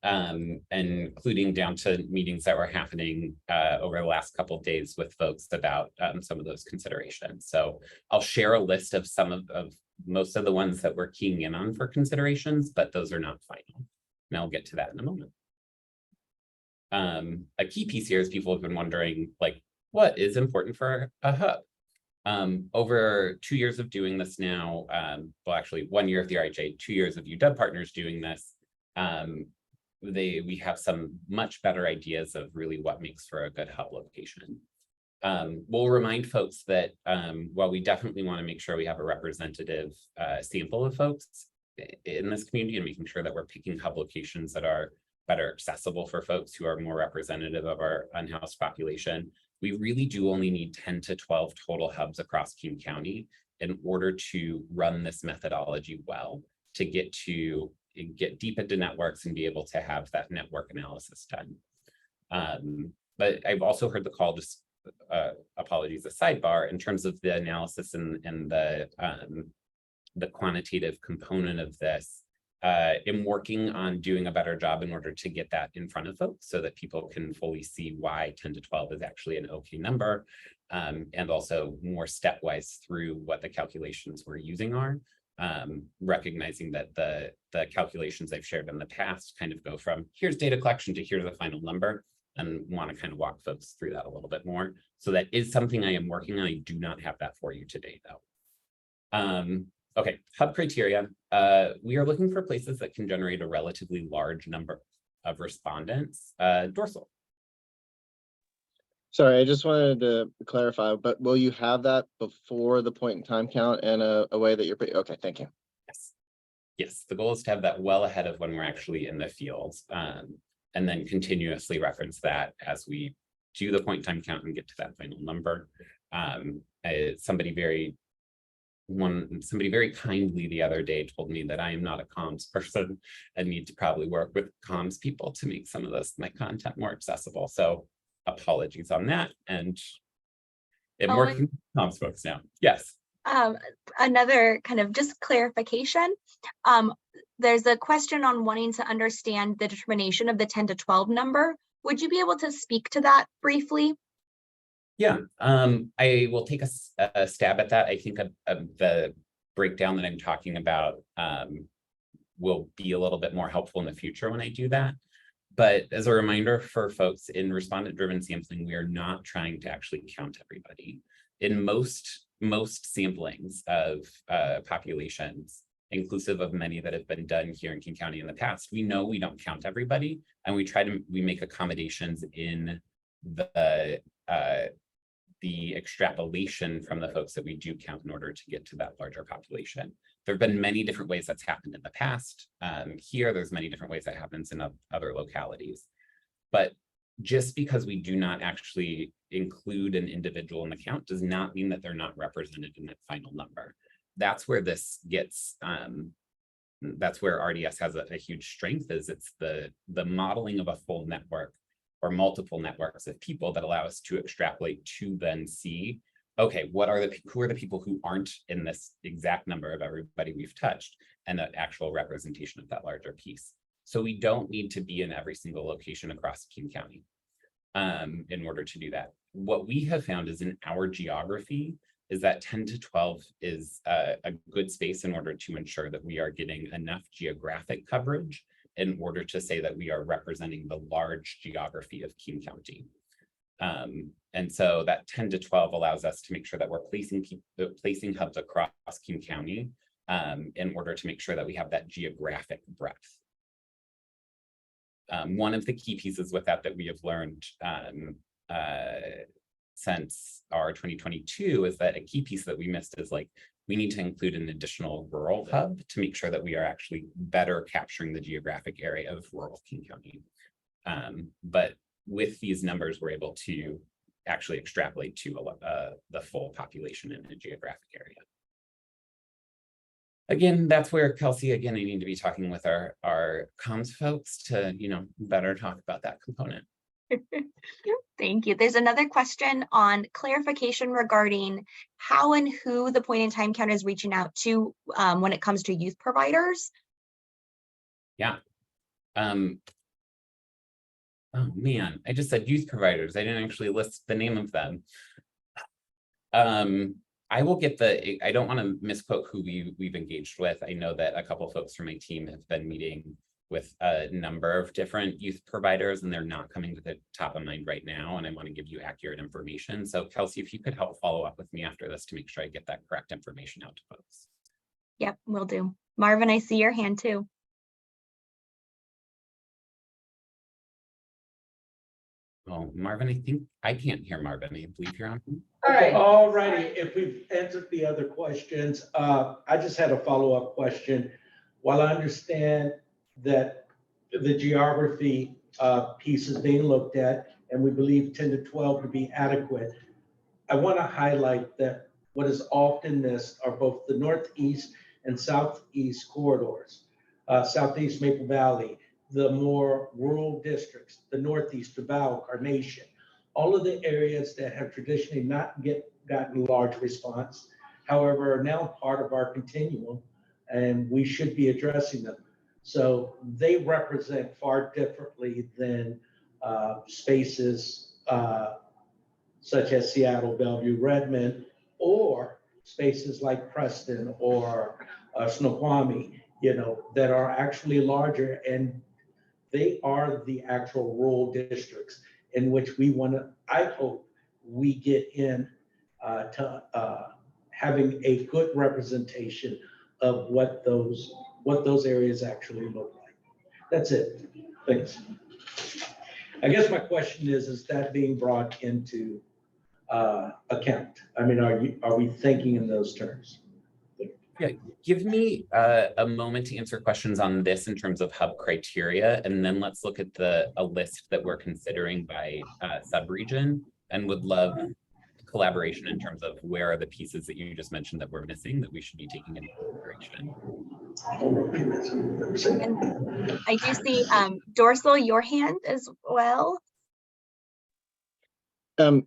including down to meetings that were happening over the last couple of days with folks about some of those considerations. So I'll share a list of some of most of the ones that we're keying in on for considerations, but those are not final. And I'll get to that in a moment. A key piece here is people have been wondering, like, what is important for a hub? Over 2 years of doing this now, well, actually 1 year of the RHA, 2 years of UW partners doing this, we have some much better ideas of really what makes for a good hub location. We'll remind folks that while we definitely want to make sure we have a representative sample of folks, in this community and making sure that we're picking hub locations that are better accessible for folks who are more representative of our unhoused population. We really do only need 10 to 12 total hubs across King County in order to run this methodology well, to get deep into networks and be able to have that network analysis done. But I've also heard the call, just apologies, a sidebar, in terms of the analysis and the quantitative component of this. I'm working on doing a better job in order to get that in front of folks so that people can fully see why 10 to 12 is actually an okay number, and also more stepwise through what the calculations we're using are, recognizing that the calculations I've shared in the past kind of go from here's data collection to here's the final number, and want to kind of walk folks through that a little bit more. So that is something I am working on. I do not have that for you today though. Okay, hub criteria. We are looking for places that can generate a relatively large number of respondents. Dorsal. Sorry, I just wanted to clarify, but will you have that before the point in time count in a way that you're okay, thank you. Yes. Yes, the goal is to have that well ahead of when we're actually in the field, and then continuously reference that as we do the point in time count and get to that final number. Somebody very kindly the other day told me that I am not a comms person and need to probably work with comms people to make some of my content more accessible. So apologies on that, and I'm working with comms folks now. Yes. Another kind of just clarification. There's a question on wanting to understand the determination of the 10 to 12 number. Would you be able to speak to that briefly? Yeah, I will take a stab at that. I think the breakdown that I'm talking about will be a little bit more helpful in the future when I do that. But as a reminder for folks, in respondent-driven sampling, we are not trying to actually count everybody. In most samplings of populations, inclusive of many that have been done here in King County in the past, we know we don't count everybody, and we make accommodations in the extrapolation from the folks that we do count in order to get to that larger population. There have been many different ways that's happened in the past. Here, there's many different ways that happens in other localities. But just because we do not actually include an individual in the count does not mean that they're not represented in that final number. That's where this gets, that's where RDS has a huge strength, is it's the modeling of a full network or multiple networks of people that allow us to extrapolate to then see, okay, who are the people who aren't in this exact number of everybody we've touched, and an actual representation of that larger piece. So we don't need to be in every single location across King County in order to do that. What we have found is in our geography is that 10 to 12 is a good space in order to ensure that we are getting enough geographic coverage in order to say that we are representing the large geography of King County. And so that 10 to 12 allows us to make sure that we're placing hubs across King County in order to make sure that we have that geographic breadth. One of the key pieces with that we have learned since our 2022 is that a key piece that we missed is we need to include an additional rural hub to make sure that we are actually better capturing the geographic area of rural King County. But with these numbers, we're able to actually extrapolate to the full population in a geographic area. Again, that's where, Kelsey, again, I need to be talking with our comms folks to, better talk about that component. Thank you. There's another question on clarification regarding how and who the point in time count is reaching out to when it comes to youth providers. Yeah. Oh man, I just said youth providers. I didn't actually list the name of them. I will get I don't want to misquote who we've engaged with. I know that a couple of folks from my team have been meeting with a number of different youth providers, and they're not coming to the top of mind right now, and I want to give you accurate information. So Kelsey, if you could help follow up with me after this to make sure I get that correct information out to folks. Yep, will do. Marvin, I see your hand too. Oh, Marvin, I think I can't hear Marvin. I believe you're on. All righty. If we've answered the other questions, I just had a follow-up question. while I understand that the geography piece is being looked at, and we believe 10 to 12 to be adequate, I want to highlight that what is often missed are both the northeast and southeast corridors, southeast Maple Valley, the more rural districts, the northeast, Duval, Carnation, all of the areas that have traditionally not gotten large response, however, are now part of our continuum, and we should be addressing them. So they represent far differently than spaces such as Seattle, Bellevue, Redmond, or spaces like Preston or Snoqualmie, that are actually larger, and they are the actual rural districts in which we want to, I hope we get in to having a good representation of what those areas actually look like. That's it. Thanks. I guess my question is that being brought into account? I mean, are we thinking in those terms? Yeah, give me a moment to answer questions on this in terms of hub criteria, and then let's look at a list that we're considering by subregion, and would love collaboration in terms of where are the pieces that you just mentioned that we're missing that we should be taking into consideration. And I do see Dorsal, your hand as well.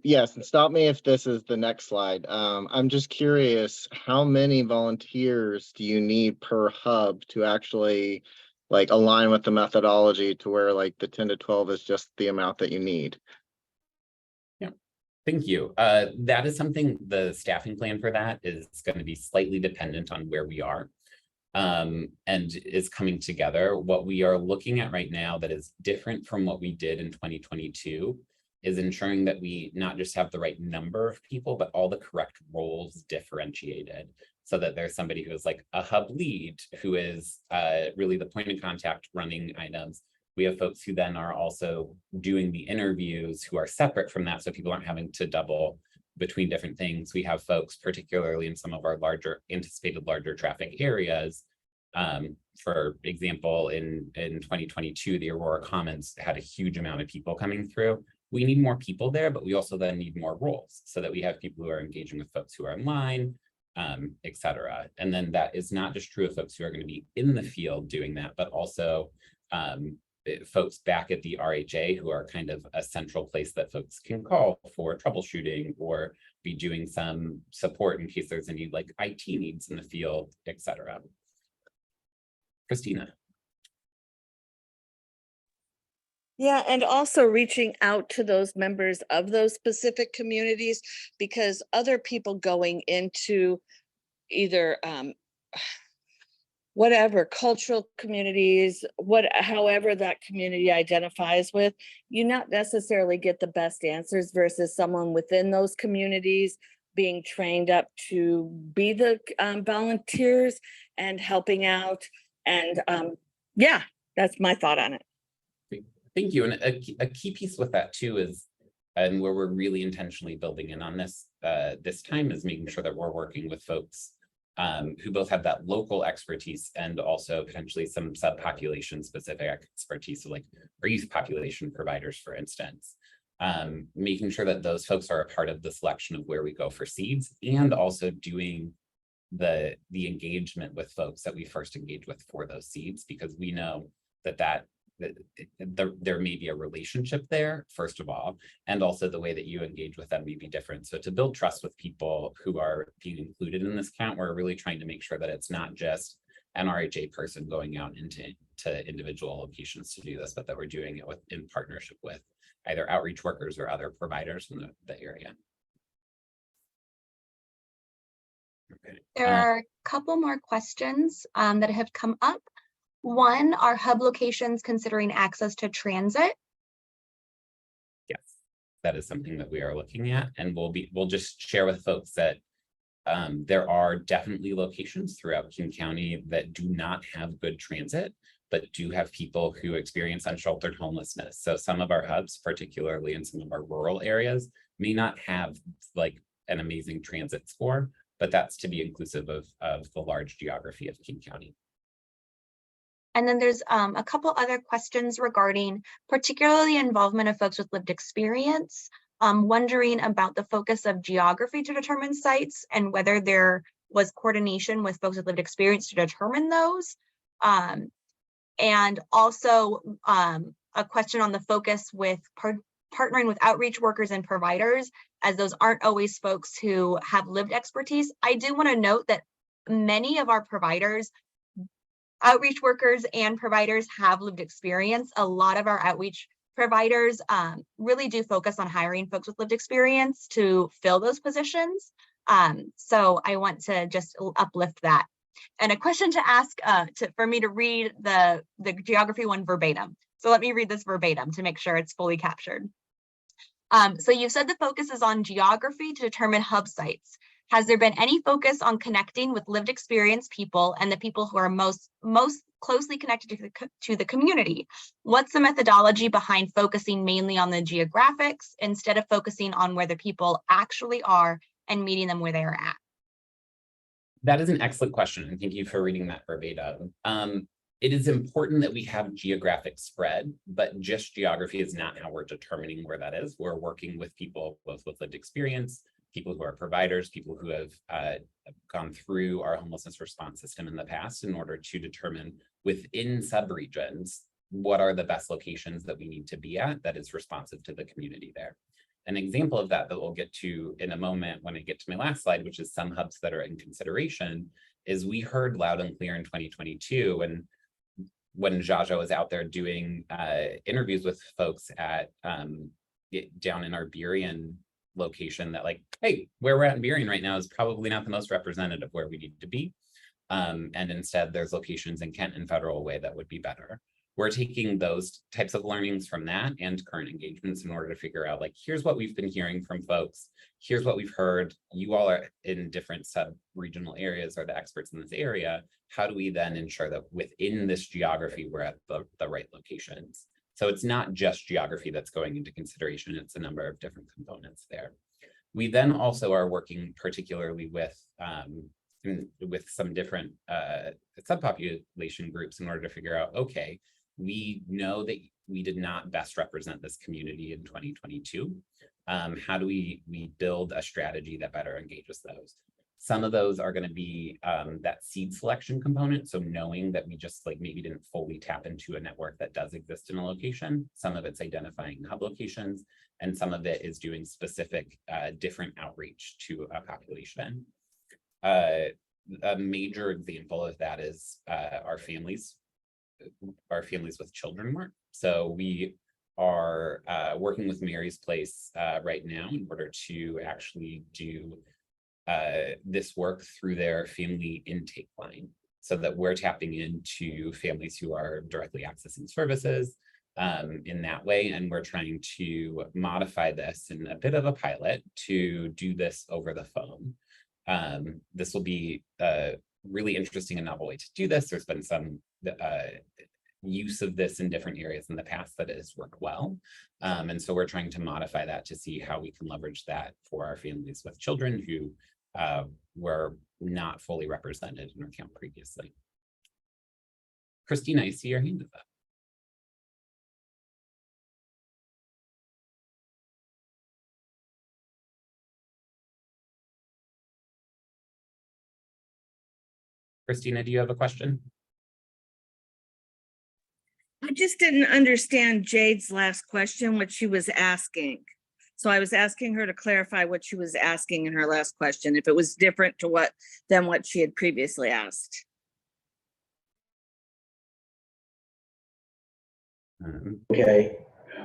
Yes, and stop me if this is the next slide. I'm just curious, how many volunteers do you need per hub to actually like align with the methodology to where like the 10 to 12 is just the amount that you need? Yeah, thank you. That is something, the staffing plan for that is going to be slightly dependent on where we are and is coming together. What we are looking at right now that is different from what we did in 2022 is ensuring that we not just have the right number of people, but all the correct roles differentiated, so that there's somebody who is like a hub lead, who is really the point of contact running items. We have folks who then are also doing the interviews who are separate from that, so people aren't having to double between different things. We have folks, particularly in some of our anticipated larger traffic areas. For example, in 2022, the Aurora Commons had a huge amount of people coming through. We need more people there, but we also then need more roles so that we have people who are engaging with folks who are online, et cetera. And then that is not just true of folks who are going to be in the field doing that, but also folks back at the RHA who are kind of a central place that folks can call for troubleshooting or be doing some support in case there's any like IT needs in the field, et cetera. Christina. Yeah, and also reaching out to those members of those specific communities, because other people going into either whatever cultural communities, however that community identifies with, you not necessarily get the best answers versus someone within those communities being trained up to be the volunteers and helping out. And yeah, that's my thought on it. Thank you. And a key piece with that too is, and where we're really intentionally building in on this this time, is making sure that we're working with folks who both have that local expertise and also potentially some subpopulation specific expertise, so like our youth population providers, for instance. Making sure that those folks are a part of the selection of where we go for seeds, and also doing the engagement with folks that we first engage with for those seeds, because we know that there may be a relationship there, first of all, and also the way that you engage with them may be different. So to build trust with people who are being included in this count, we're really trying to make sure that it's not just an RHA person going out into individual locations to do this, but that we're doing it in partnership with either outreach workers or other providers in the area. Okay. There are a couple more questions that have come up. One, are hub locations considering access to transit? Yes, that is something that we are looking at, and we'll just share with folks that there are definitely locations throughout King County that do not have good transit, but do have people who experience unsheltered homelessness. So some of our hubs, particularly in some of our rural areas, may not have like an amazing transit score, but that's to be inclusive of the large geography of King County. And then there's a couple other questions regarding particularly involvement of folks with lived experience, wondering about the focus of geography to determine sites and whether there was coordination with folks with lived experience to determine those. And also a question on the focus with partnering with outreach workers and providers, as those aren't always folks who have lived expertise. I do want to note that many of our providers, outreach workers and providers, have lived experience. A lot of our outreach providers really do focus on hiring folks with lived experience to fill those positions. So I want to just uplift that. And a question to ask for me to read the geography one verbatim. So let me read this verbatim to make sure it's fully captured. So you said the focus is on geography to determine hub sites. Has there been any focus on connecting with lived experience people and the people who are most closely connected to the community? What's the methodology behind focusing mainly on the geographics instead of focusing on where the people actually are and meeting them where they are at? That is an excellent question, and thank you for reading that verbatim. It is important that we have geographic spread, but just geography is not how we're determining where that is. We're working with people both with lived experience, people who are providers, people who have gone through our homelessness response system in the past in order to determine within subregions what are the best locations that we need to be at that is responsive to the community there. An example of that we'll get to in a moment when I get to my last slide, which is some hubs that are in consideration, is we heard loud and clear in 2022 when Jaja was out there doing interviews with folks at down in our Burien location that like, hey, where we're at in Burien right now is probably not the most representative where we need to be. And instead there's locations in Kent and Federal Way that would be better. We're taking those types of learnings from that and current engagements in order to figure out like, here's what we've been hearing from folks. Here's what we've heard. You all are in different sub-regional areas, are the experts in this area. How do we then ensure that within this geography, we're at the right locations? So it's not just geography that's going into consideration. It's a number of different components there. We then also are working particularly with some different subpopulation groups in order to figure out, okay, we know that we did not best represent this community in 2022. How do we build a strategy that better engages those? Some of those are going to be that seed selection component. So knowing that we just like maybe didn't fully tap into a network that does exist in a location. Some of it's identifying hub locations, and some of it is doing specific different outreach to a population. A major example of that is our families with children work. So we are working with Mary's Place right now in order to actually do this work through their family intake line, so that we're tapping into families who are directly accessing services in that way. And we're trying to modify this in a bit of a pilot to do this over the phone. This will be a really interesting and novel way to do this. There's been some use of this in different areas in the past that has worked well. And so we're trying to modify that to see how we can leverage that for our families with children who were not fully represented in our count previously. Christina, I see your hand up. Christina, do you have a question? I just didn't understand Jade's last question, what she was asking. So I was asking her to clarify what she was asking in her last question, if it was different to than what she had previously asked. Okay,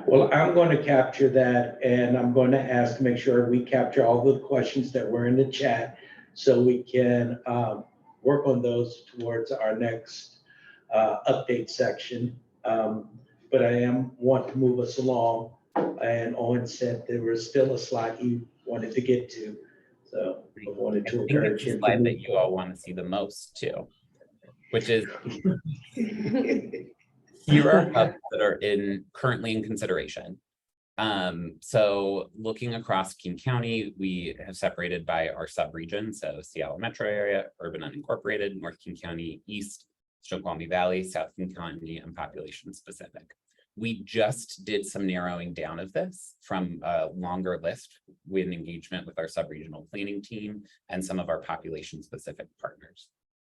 well, I'm going to capture that, and I'm going to ask to make sure we capture all the questions that were in the chat so we can work on those towards our next update section. But I want to move us along, and Owen said there was still a slide he wanted to get to. So I wanted to encourage him. Slide that you all want to see the most too, which is here are hubs that are currently in consideration. So looking across King County, we have separated by our sub-region. So Seattle metro area, urban unincorporated, North King County, East, Snoqualmie Valley, South King County, and population specific. We just did some narrowing down of this from a longer list with engagement with our sub-regional planning team and some of our population specific partners.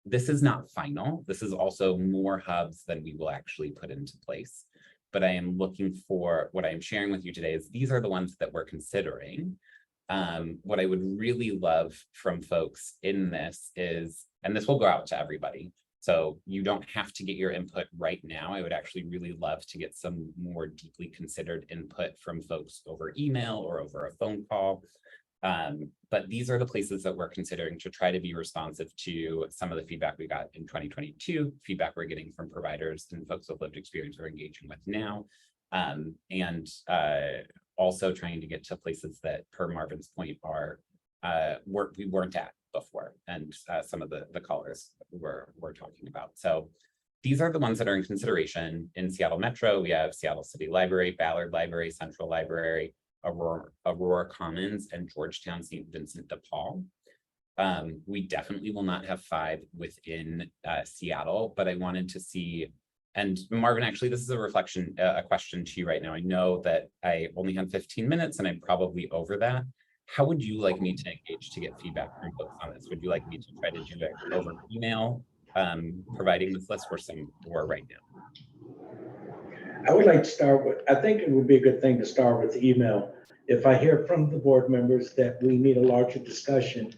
This is not final. This is also more hubs than we will actually put into place. But I am looking for, what I am sharing with you today is these are the ones that we're considering. What I would really love from folks in this is, and this will go out to everybody, so you don't have to get your input right now. I would actually really love to get some more deeply considered input from folks over email or over a phone call. But these are the places that we're considering to try to be responsive to some of the feedback we got in 2022, feedback we're getting from providers and folks with lived experience we're engaging with now. And also trying to get to places that, per Marvin's point, are we weren't at before, and some of the callers we're talking about. So these are the ones that are in consideration. In Seattle Metro, we have Seattle City Library, Ballard Library, Central Library, Aurora Commons, and Georgetown St. Vincent de Paul. We definitely will not have 5 within Seattle, but I wanted to see, and Marvin, actually, this is a reflection, a question to you right now. I know that I only had 15 minutes and I'm probably over that. How would you like me to engage to get feedback from folks on this? Would you like me to try to do it over email, providing this list, or right now? I would like to start with, I think it would be a good thing to start with email. If I hear from the board members that we need a larger discussion,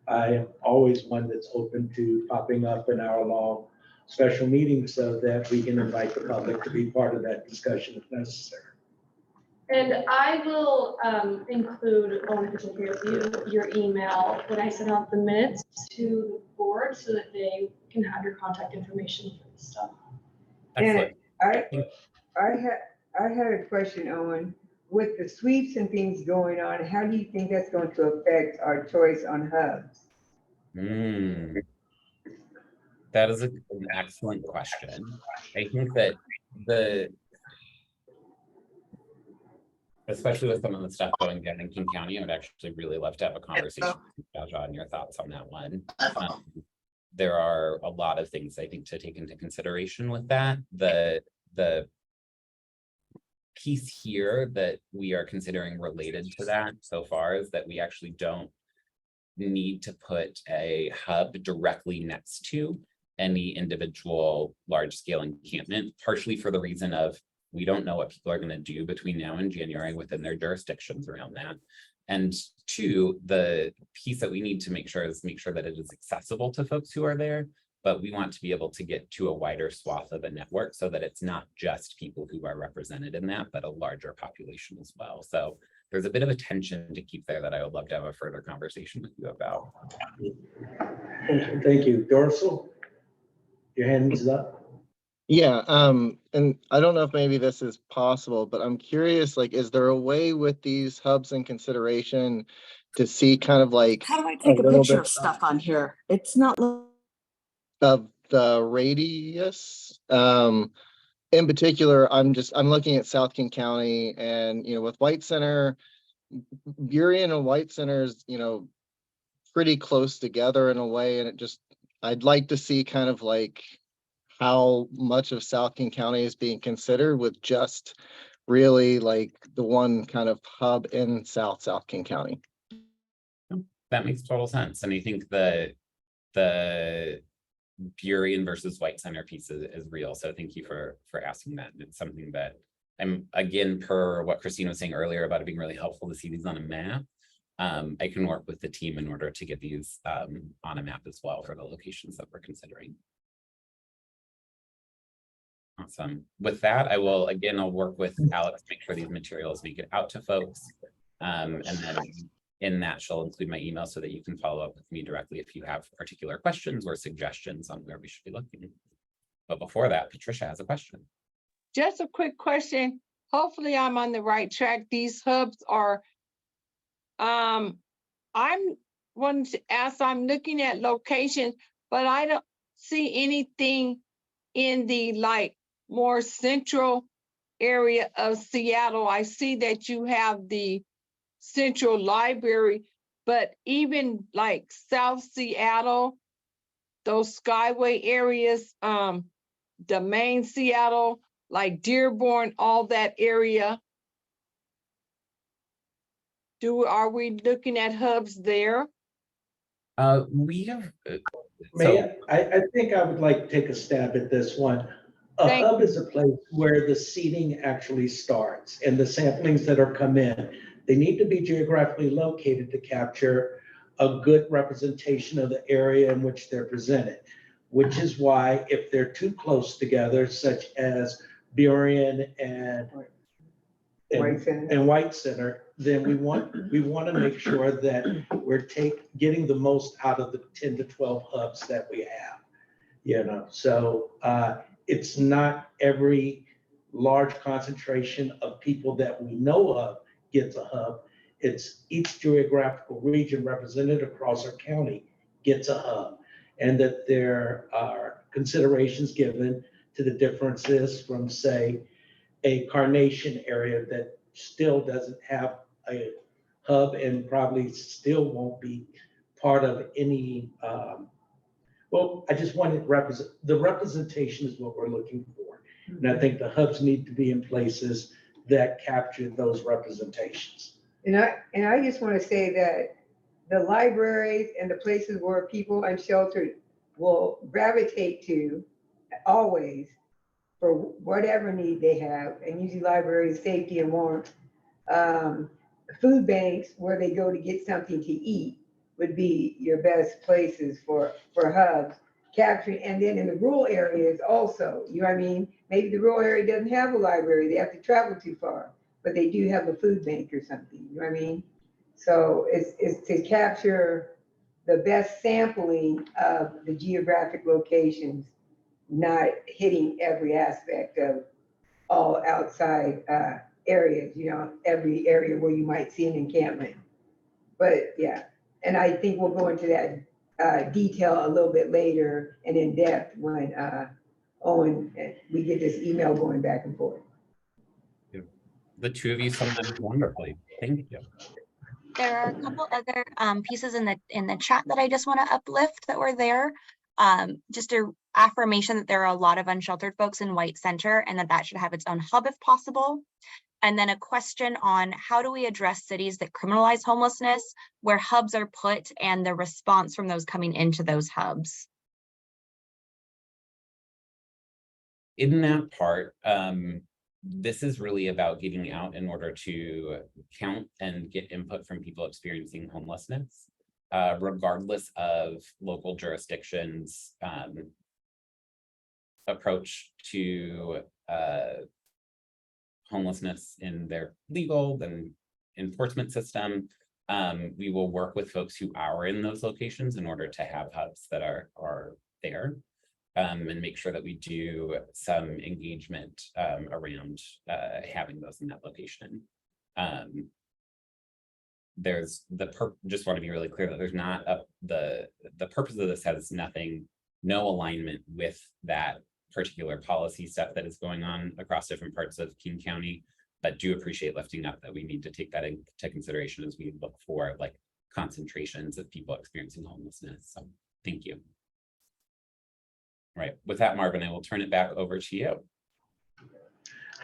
I am always one that's open to popping up an hour-long special meeting so that we can invite the public to be part of that discussion if necessary. And I will include, only to give you your email when I send out the minutes to the board so that they can have your contact information for this stuff. Excellent. And I had a question, Owen. With the sweeps and things going on, how do you think that's going to affect our choice on hubs? That is an excellent question. I think that especially with some of the stuff going down in King County, I would actually really love to have a conversation with Jaja on your thoughts on that one. There are a lot of things I think to take into consideration with that. The piece here that we are considering related to that so far is that we actually don't need to put a hub directly next to any individual large-scale encampment, partially for the reason of we don't know what people are going to do between now and January within their jurisdictions around that. And 2, the piece that we need to make sure that it is accessible to folks who are there, but we want to be able to get to a wider swath of the network so that it's not just people who are represented in that, but a larger population as well. So there's a bit of a tension to keep there that I would love to have a further conversation with you about. Thank you. Dorsal, your hand is up. Yeah, and I don't know if maybe this is possible, but I'm curious, like, is there a way with these hubs in consideration to see kind of like How do I take a picture of stuff on here? It's not of the radius? In particular, I'm looking at South King County, and with White Center, Burien and White Center's, pretty close together in a way, and I'd like to see kind of like how much of South King County is being considered with just really like the one kind of hub in South King County. That makes total sense. And I think the Burien versus White Center piece is real. So thank you for asking that. It's something that I'm, again, per what Christine was saying earlier about it being really helpful to see these on a map. I can work with the team in order to get these on a map as well for the locations that we're considering. Awesome. With that, I'll work with Alex to make sure these materials make it out to folks. And then in that, she'll include my email so that you can follow up with me directly if you have particular questions or suggestions on where we should be looking. But before that, Patricia has a question. Just a quick question. Hopefully I'm on the right track. These hubs are, I'm wanting to ask, I'm looking at locations, but I don't see anything in the more central area of Seattle. I see that you have the Central Library, but even South Seattle, those skyway areas, the main Seattle, like Dearborn, all that area? Are we looking at hubs there? We have, May I think I would like to take a stab at this one. A Thank hub is a place where the seating actually starts and the samplings that are come in. They need to be geographically located to capture a good representation of the area in which they're presented, which is why if they're too close together, such as Burien and White Center, then we want to make sure that we're getting the most out of the 10 to 12 hubs that we have. You know, so it's not every large concentration of people that we know of gets a hub. It's each geographical region represented across our county gets a hub, and that there are considerations given to the differences from, say, a Carnation area that still doesn't have a hub and probably still won't be part of any, well, I just wanted the representation is what we're looking for. And I think the hubs need to be in places that capture those representations. And I just want to say that the libraries and the places where people unsheltered will gravitate to always for whatever need they have, and usually libraries, safety and warmth. Food banks where they go to get something to eat would be your best places for hubs capturing. And then in the rural areas also, you know what I mean? Maybe the rural area doesn't have a library, they have to travel too far, but they do have a food bank or something, you know what I mean? So it's to capture the best sampling of the geographic locations, not hitting every aspect of all outside areas, you know, every area where you might see an encampment. But yeah, and I think we'll go into that detail a little bit later and in depth when Owen, we get this email going back and forth. The two of you summed that up wonderfully. Thank you. There are a couple other pieces in the chat that I just want to uplift that were there. Just a affirmation that there are a lot of unsheltered folks in White Center and that should have its own hub if possible. And then a question on how do we address cities that criminalize homelessness, where hubs are put and the response from those coming into those hubs. In that part, this is really about getting out in order to count and get input from people experiencing homelessness, regardless of local jurisdictions' approach to homelessness in their legal and enforcement system. We will work with folks who are in those locations in order to have hubs that are there. And make sure that we do some engagement around having those in that location. There's just want to be really clear that there's not the purpose of this has no alignment with that particular policy stuff that is going on across different parts of King County, but do appreciate lifting up that we need to take that into consideration as we look for like concentrations of people experiencing homelessness. So thank you. Right. With that, Marvin, I will turn it back over to you.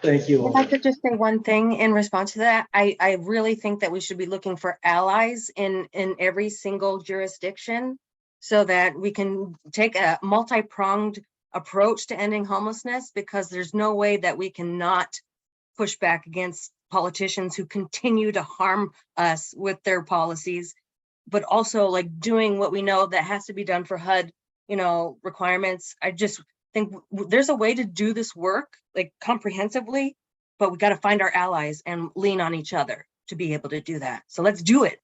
Thank you. If I could just say one thing in response to that, I really think that we should be looking for allies in every single jurisdiction so that we can take a multi-pronged approach to ending homelessness, because there's no way that we cannot push back against politicians who continue to harm us with their policies, but also like doing what we know that has to be done for HUD, you know, requirements. I just think there's a way to do this work like comprehensively, but we got to find our allies and lean on each other to be able to do that. So let's do it.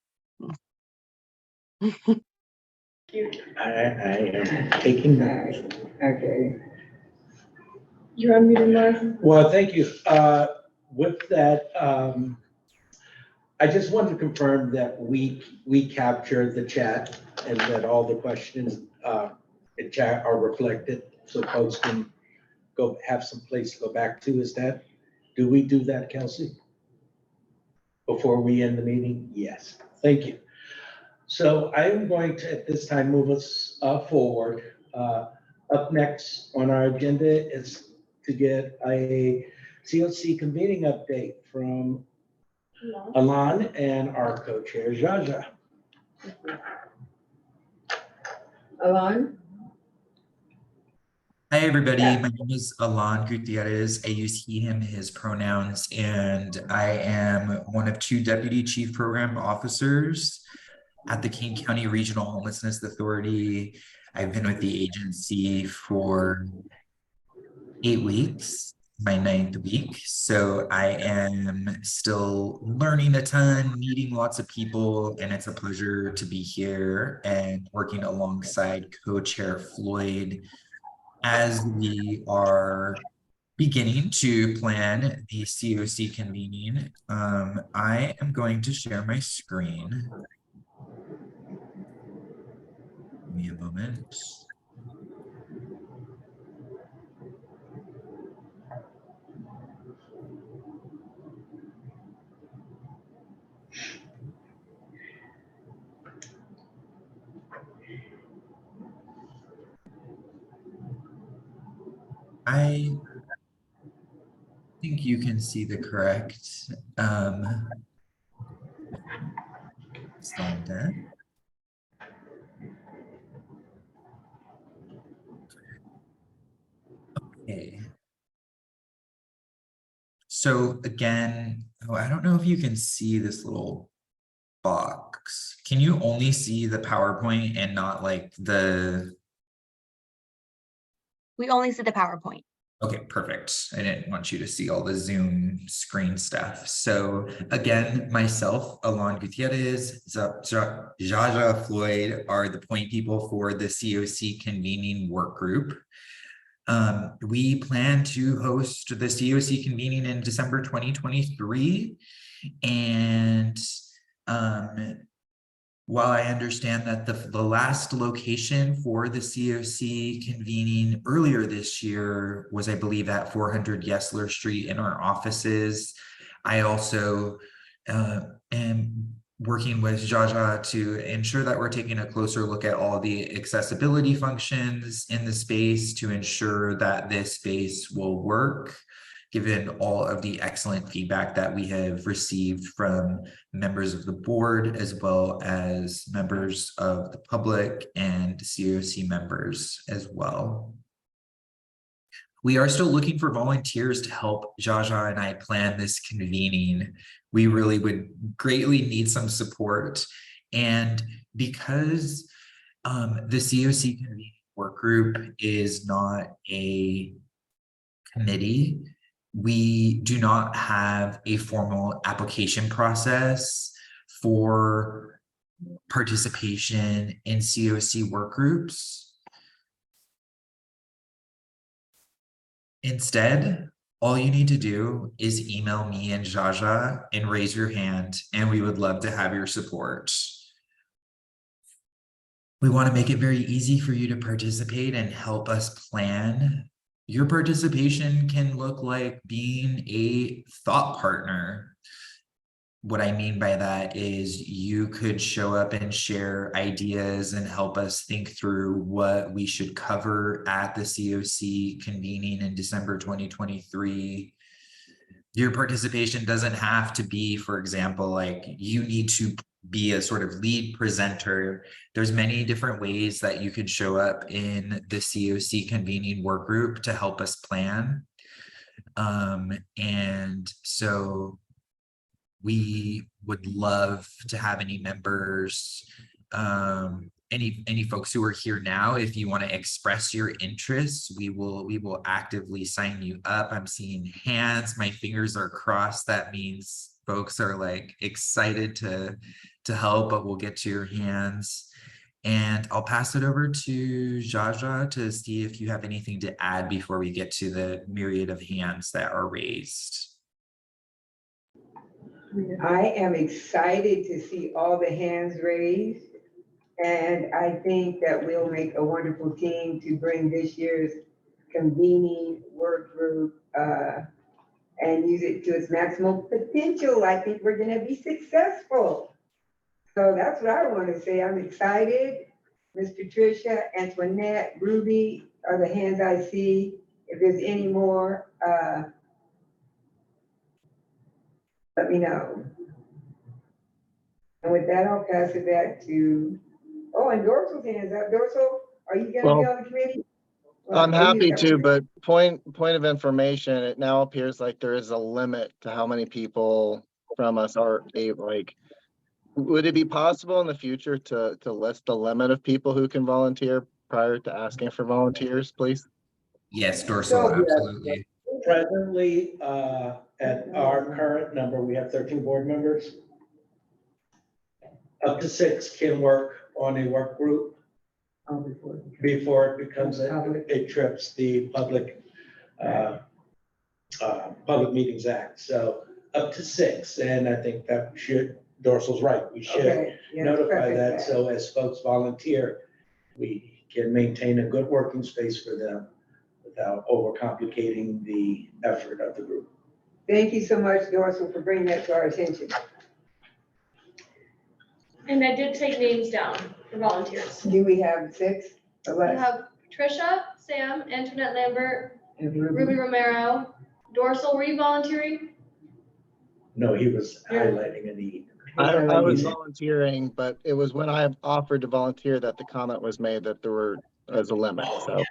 I am taking that. Okay. You're unmuted, Marv. Well, thank you. With that, I just wanted to confirm that we captured the chat and that all the questions in chat are reflected so folks can go have some place to go back to. Do we do that, Kelsey? Before we end the meeting? Yes, thank you. So I am going to, at this time, move us forward. Up next on our agenda is to get a COC convening update from Alon and our co-chair, Jaja. Alon? Hi, everybody. My name is Alon Gutierrez. I use he, him, his pronouns, and I am one of 2 deputy chief program officers at the King County Regional Homelessness Authority. I've been with the agency for 8 weeks, my 9th week. So I am still learning a ton, meeting lots of people, and it's a pleasure to be here and working alongside co-chair Floyd as we are beginning to plan the COC convening. I am going to share my screen. Give me a moment. I think you can see the correct slide deck. Okay. So again, oh, I don't know if you can see this little box. Can you only see the PowerPoint and not like the... We only see the PowerPoint. Okay, perfect. I didn't want you to see all the Zoom screen stuff. So again, myself, Alon Gutierrez, Jaja Floyd are the point people for the COC convening work group. We plan to host the COC convening in December 2023. And while I understand that the last location for the COC convening earlier this year was, I believe, at 400 Yesler Street in our offices, I also am working with Jaja to ensure that we're taking a closer look at all the accessibility functions in the space to ensure that this space will work, given all of the excellent feedback that we have received from members of the board, as well as members of the public and COC members as well. We are still looking for volunteers to help Jaja and I plan this convening. We really would greatly need some support. And because the COC convening work group is not a committee, we do not have a formal application process for participation in COC work groups. Instead, all you need to do is email me and Jaja and raise your hand, and we would love to have your support. We want to make it very easy for you to participate and help us plan. Your participation can look like being a thought partner. What I mean by that is you could show up and share ideas and help us think through what we should cover at the COC convening in December 2023. Your participation doesn't have to be, for example, like you need to be a sort of lead presenter. There's many different ways that you could show up in the COC convening work group to help us plan. And so we would love to have any members, any folks who are here now. If you want to express your interests, we will actively sign you up. I'm seeing hands, my fingers are crossed. That means folks are like excited to help, but we'll get to your hands. And I'll pass it over to Jaja to see if you have anything to add before we get to the myriad of hands that are raised. I am excited to see all the hands raised. And I think that we'll make a wonderful team to bring this year's convening work group and use it to its maximum potential. I think we're gonna be successful. So that's what I want to say. I'm excited. Miss Patricia, Antoinette, Ruby are the hands I see. If there's any more, let me know. And with that, I'll pass it back to, oh, and Dorsal's hands up. Dorsal, are you gonna be Well, on the committee? I'm Well, happy you- to, but point of information, it now appears like there is a limit to how many people from us are able, like, would it be possible in the future to list the limit of people who can volunteer prior to asking for volunteers, please? Yes, Dorsal, absolutely. Presently, at our current number, we have 13 board members. Up to 6 can work on a work group before it becomes it trips the public meetings act. So up to 6, and I think that Dorsal's right. We should Okay, yeah, notify perfect. that, so as folks volunteer, we can maintain a good working space for them without overcomplicating the effort of the group. Thank you so much, Dorsal, for bringing that to our attention. And I did take names down for volunteers. Do we have 6 or We less? have Trisha, Sam, Antoinette Lambert, And Ruby Romero, Dorsal, were you volunteering? No, he was highlighting a need. I was volunteering, but it was when I offered to volunteer that the comment was made that there was a limit, so.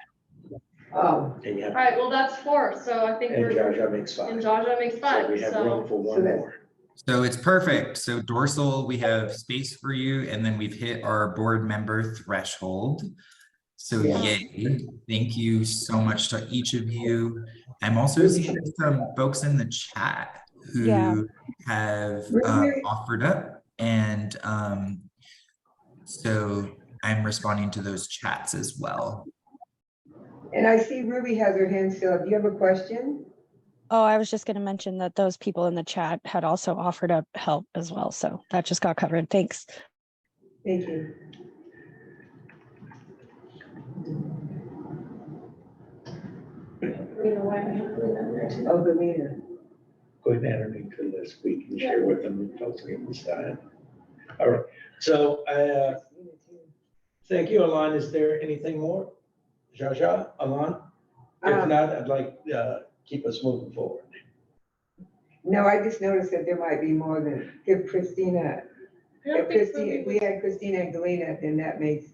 Oh. And All right, well, that's 4, so I think And we're. Jaja makes 5. And Jaja makes 5, So we have room for one more. So it's perfect. So Dorsal, we have space for you, and then we've hit our board member threshold. So yay, thank you so much to each of you. I'm also seeing some folks in the chat who have offered up, and so I'm responding to those chats as well. And I see Ruby has her hand still up. Do you have a question? Oh, I was just going to mention that those people in the chat had also offered up help as well. So that just got covered. Thanks. Thank you. Oh, the meter. Go ahead and enter me to the list. We can share with them folks at this time. All right. So thank you, Alon. Is there anything more? Jaja, Alon? If not, I'd like keep us moving forward. No, I just noticed that there might be more than, if Christina, if we had Christina and Galena, then that makes.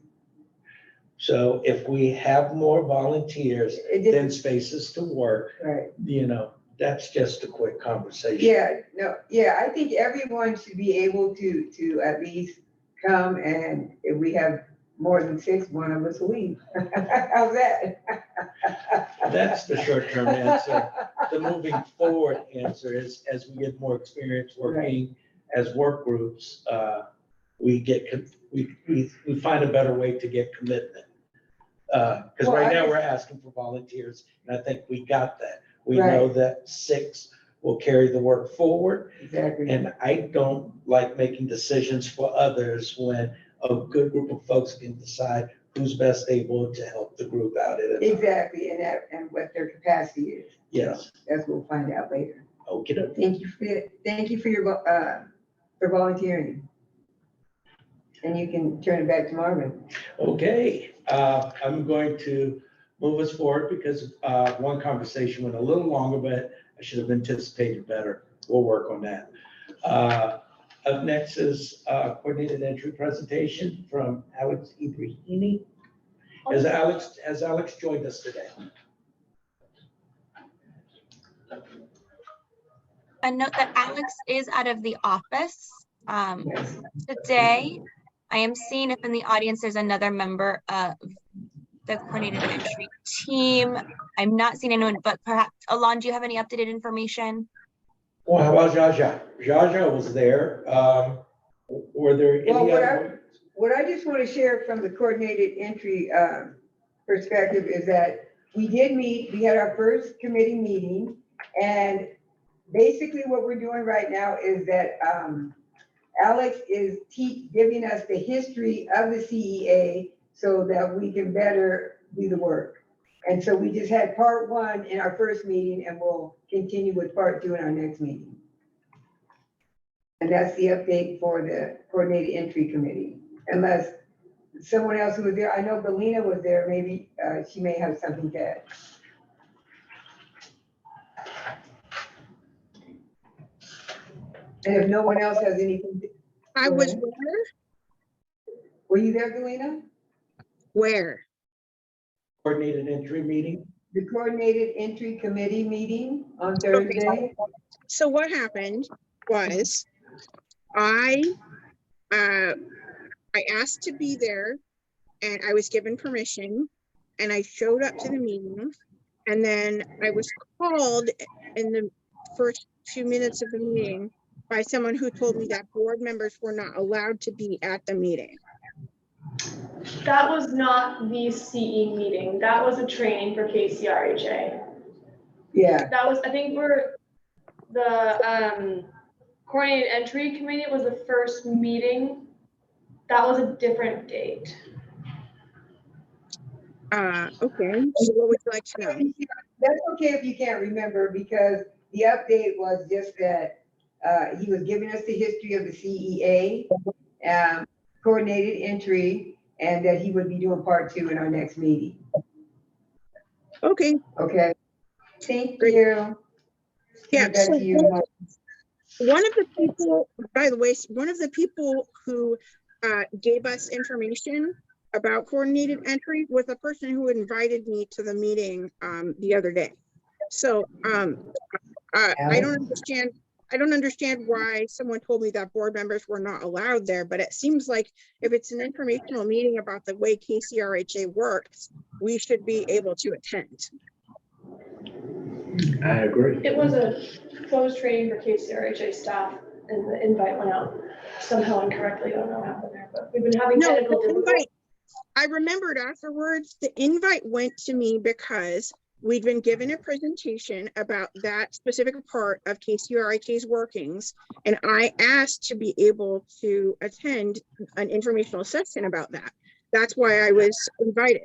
So if we have more volunteers than spaces to work, right, you know, that's just a quick conversation. Yeah, no, yeah, I think everyone should be able to at least come, and if we have more than 6, one of us will leave. How's that? That's the short-term answer. The moving forward answer is, as we get more experience working as work groups, we find a better way to get commitment. Because right now we're asking for volunteers, and I think we got that. We know that 6 will carry the work forward. Exactly. And I don't like making decisions for others when a good group of folks can decide who's best able to help the group out. Exactly, and what their capacity is. Yes. So that's what we'll find out later. Okay. Thank you for your for volunteering. And you can turn it back to Marvin. Okay, I'm going to move us forward because one conversation went a little longer, but I should have anticipated better. We'll work on that. Up next is coordinated entry presentation from Alex Ibrahimi. Has Alex joined us today? A note that Alex is out of the office today. I am seeing if in the audience there's another member of the coordinated entry team. I'm not seeing anyone, but perhaps, Alon, do you have any updated information? Well, how about Jaja? Jaja was there. Were there any other? What I just want to share from the coordinated entry perspective is that we did meet, we had our first committee meeting, and basically what we're doing right now is that Alex is giving us the history of the CEA so that we can better do the work. And so we just had part 1 in our first meeting, and we'll continue with part 2 in our next meeting. And that's the update for the coordinated entry committee, unless someone else who was there. I know Belina was there. Maybe she may have something to add. And if no one else has anything, I go was ahead. where? Were you there, Belina? Where? Coordinated entry meeting. The Coordinated Entry Committee meeting on Thursday. So what happened was I asked to be there and I was given permission and I showed up to the meeting. And then I was called in the first few minutes of the meeting by someone who told me that board members were not allowed to be at the meeting. That was not the CE meeting. That was a training for KCRHA. Yeah. That was, I think the coordinated entry committee was the first meeting. That was a different date. Okay, so what would you like to know? That's okay if you can't remember, because the update was just that he was giving us the history of the CEA, coordinated entry, and that he would be doing part 2 in our next meeting. Okay. Okay. Thank you. Yeah. Back So to you. one of the people, by the way, one of the people who gave us information about coordinated entry was a person who invited me to the meeting the other day. So I don't understand why someone told me that board members were not allowed there, but it seems like if it's an informational meeting about the way KCRHA works, we should be able to attend. I agree. It was a closed training for KCRHA staff, and the invite went out somehow incorrectly. I don't know what happened there, but we've been having technical difficulties. I remembered afterwards, the invite went to me because we'd been given a presentation about that specific part of KCRHA's workings, and I asked to be able to attend an informational session about that. That's why I was invited.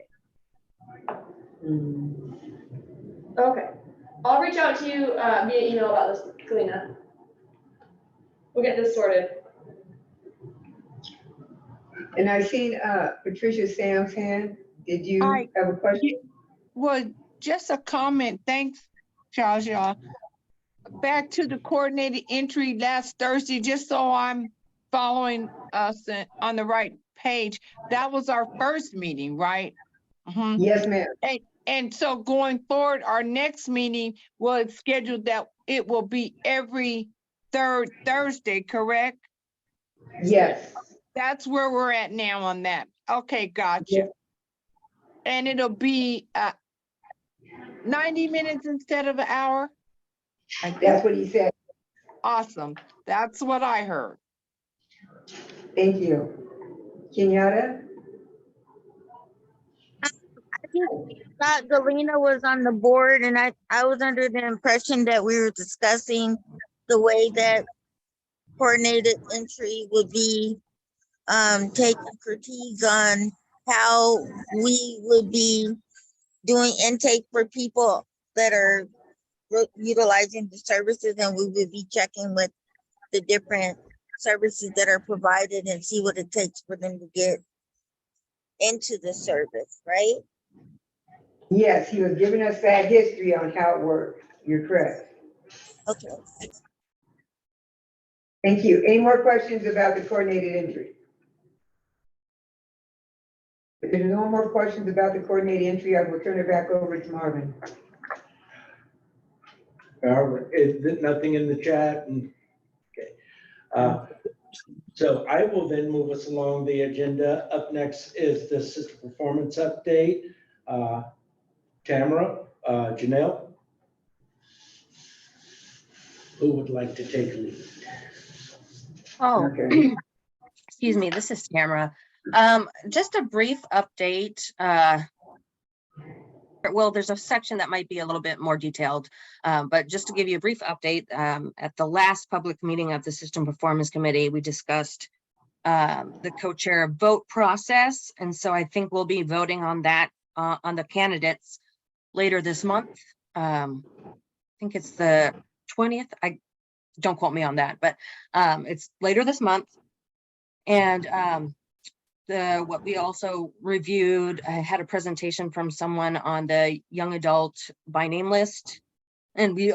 Okay, I'll reach out to you via email about this, Kalina. We'll get this sorted. And I seen Patricia Sam's hand. Did you have a question? Well, just a comment. Thanks, Jaja. Back to the coordinated entry last Thursday, just so I'm following us on the right page. That was our first meeting, right? Yes, ma'am. And so going forward, our next meeting was scheduled that it will be every third Thursday, correct? Yes. That's where we're at now on that. Okay, gotcha. Yeah. And it'll be 90 minutes instead of an hour? That's what he said. Awesome. That's what I heard. Thank you. Kenyatta? I just thought Galena was on the board, and I was under the impression that we were discussing the way that coordinated entry would be taking critiques on how we would be doing intake for people that are utilizing the services, and we would be checking with the different services that are provided and see what it takes for them to get into the service, right? Yes, he was giving us that history on how it works. You're correct. Okay. Thank you. Any more questions about the coordinated entry? If there's no more questions about the coordinated entry, I will turn it back over to Marvin. Is there nothing in the chat? Okay. So I will then move us along the agenda. Up next is the system performance update. Tamara, Janelle, who would like to take lead? Oh, okay. Excuse me, this is Tamara. Just a brief update. Well, there's a section that might be a little bit more detailed, but just to give you a brief update, at the last public meeting of the System Performance Committee, we discussed the co-chair vote process. And so I think we'll be voting on that, on the candidates later this month. I think it's the 20th. Don't quote me on that, but it's later this month. And what we also reviewed, I had a presentation from someone on the young adult by name list. And we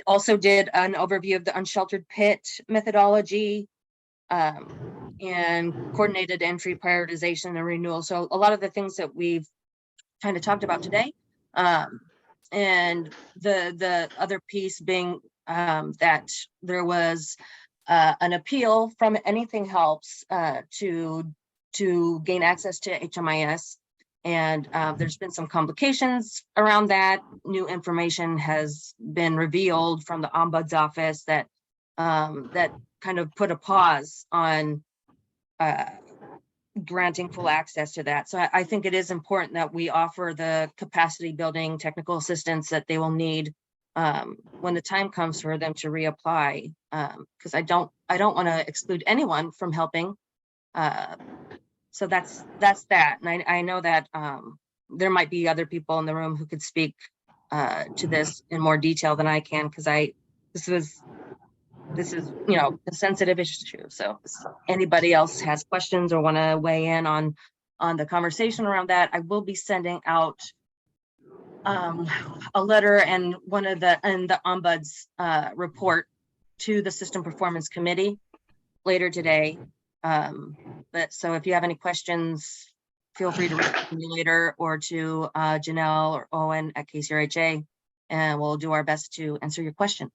also did an overview of the unsheltered pit methodology, and coordinated entry prioritization and renewal. So a lot of the things that we've kind of talked about today. And the other piece being that there was an appeal from Anything Helps to gain access to HMIS. And there's been some complications around that. New information has been revealed from the Ombuds office that that kind of put a pause on granting full access to that. So I think it is important that we offer the capacity building technical assistance that they will need when the time comes for them to reapply. Because I don't want to exclude anyone from helping. So that's that. And I know that there might be other people in the room who could speak to this in more detail than I can, because this is, you know, a sensitive issue. So if anybody else has questions or want to weigh in on the conversation around that, I will be sending out a letter and the Ombuds report to the System Performance Committee later today. But so if you have any questions, feel free to reach out to me later or to Janelle or Owen at KCRHA, and we'll do our best to answer your questions.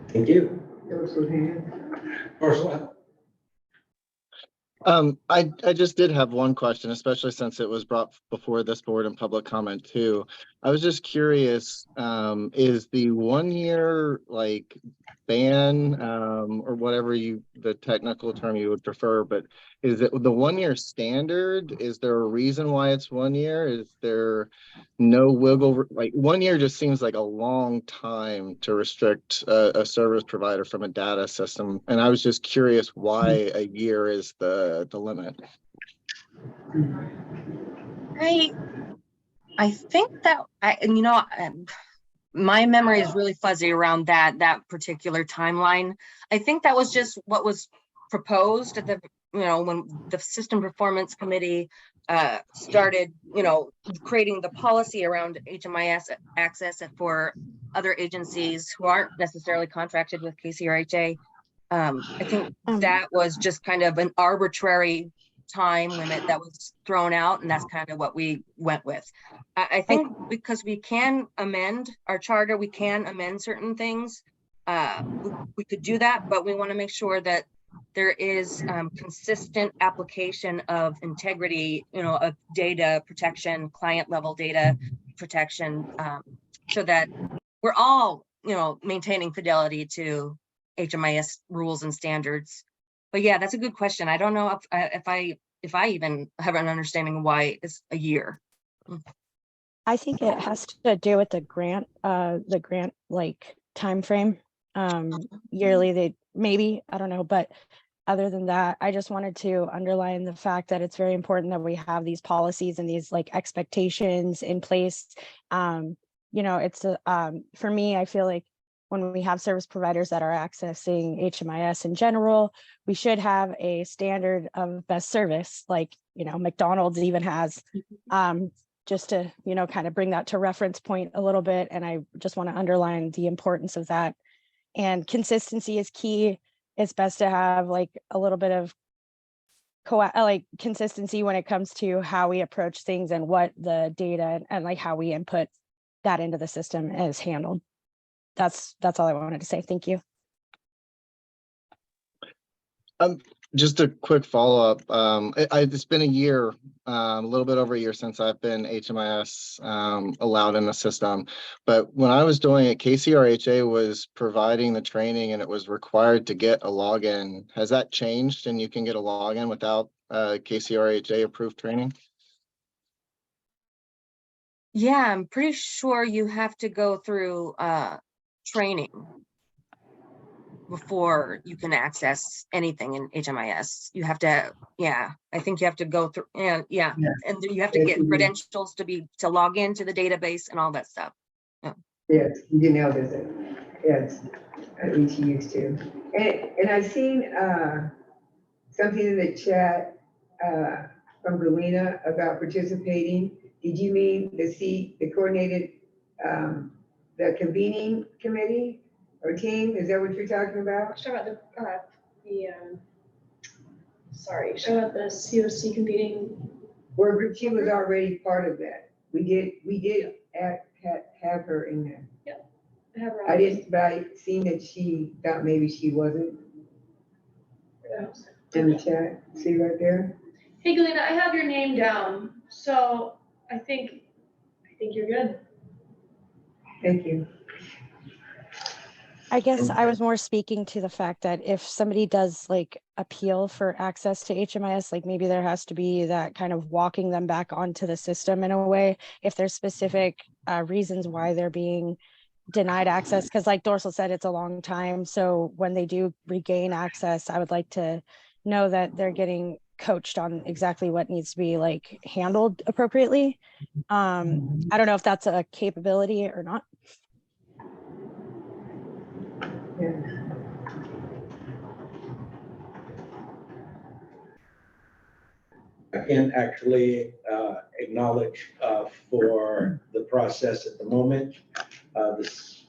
Thank you. Ursula? I just did have one question, especially since it was brought before this board in public comment too. I was just curious, is the 1 year like ban, or whatever the technical term you would prefer, but is it the 1 year standard? Is there a reason why it's 1 year? Is there no wiggle, like 1 year just seems like a long time to restrict a service provider from a data system. And I was just curious why a year is the limit. I think that my memory is really fuzzy around that particular timeline. I think that was just what was proposed at the, when the System Performance Committee started, creating the policy around HMIS access for other agencies who aren't necessarily contracted with KCRHA. I think that was just kind of an arbitrary time limit that was thrown out, and that's kind of what we went with. I think because we can amend our charter, we can amend certain things. We could do that, but we want to make sure that there is consistent application of integrity, of data protection, client level data protection, so that we're all, maintaining fidelity to HMIS rules and standards. But yeah, that's a good question. I don't know if I even have an understanding of why it's a year. I think it has to do with the grant like time frame. Yearly, they maybe, I don't know, but other than that, I just wanted to underline the fact that it's very important that we have these policies and these like expectations in place. It's for me, I feel like when we have service providers that are accessing HMIS in general, we should have a standard of best service, like, McDonald's even has, just to, kind of bring that to reference point a little bit. And I just want to underline the importance of that. And consistency is key. It's best to have like a little bit of consistency when it comes to how we approach things and what the data and like how we input that into the system is handled. That's all I wanted to say. Thank you. Just a quick follow-up. It's been a year, a little bit over a year since I've been HMIS allowed in the system. But when I was doing it, KCRHA was providing the training and it was required to get a login. Has that changed and you can get a login without KCRHA approved training? Yeah, I'm pretty sure you have to go through training before you can access anything in HMIS. You have to, I think you have to go through, and you have to get credentials to log into the database and all that stuff. Yes, you nailed it. Yes, at least she used to. And I seen, something in the chat, from Galena about participating. Did you mean the coordinated, the convening committee or team? Is that what you're talking about? Shout out shout out the COC convening. Where she was already part of that. We did have her in there. I have her on. I didn't, but I seen that she thought maybe she wasn't in the chat. See right there? Hey, Galena, I have your name down, so I think you're good. Thank you. I guess I was more speaking to the fact that if somebody does like appeal for access to HMIS, like maybe there has to be that kind of walking them back onto the system in a way, if there's specific reasons why they're being denied access, because like Dorsal said, it's a long time. So when they do regain access, I would like to know that they're getting coached on exactly what needs to be like handled appropriately. I don't know if that's a capability or not. Yeah. I can actually acknowledge for the process at the moment. This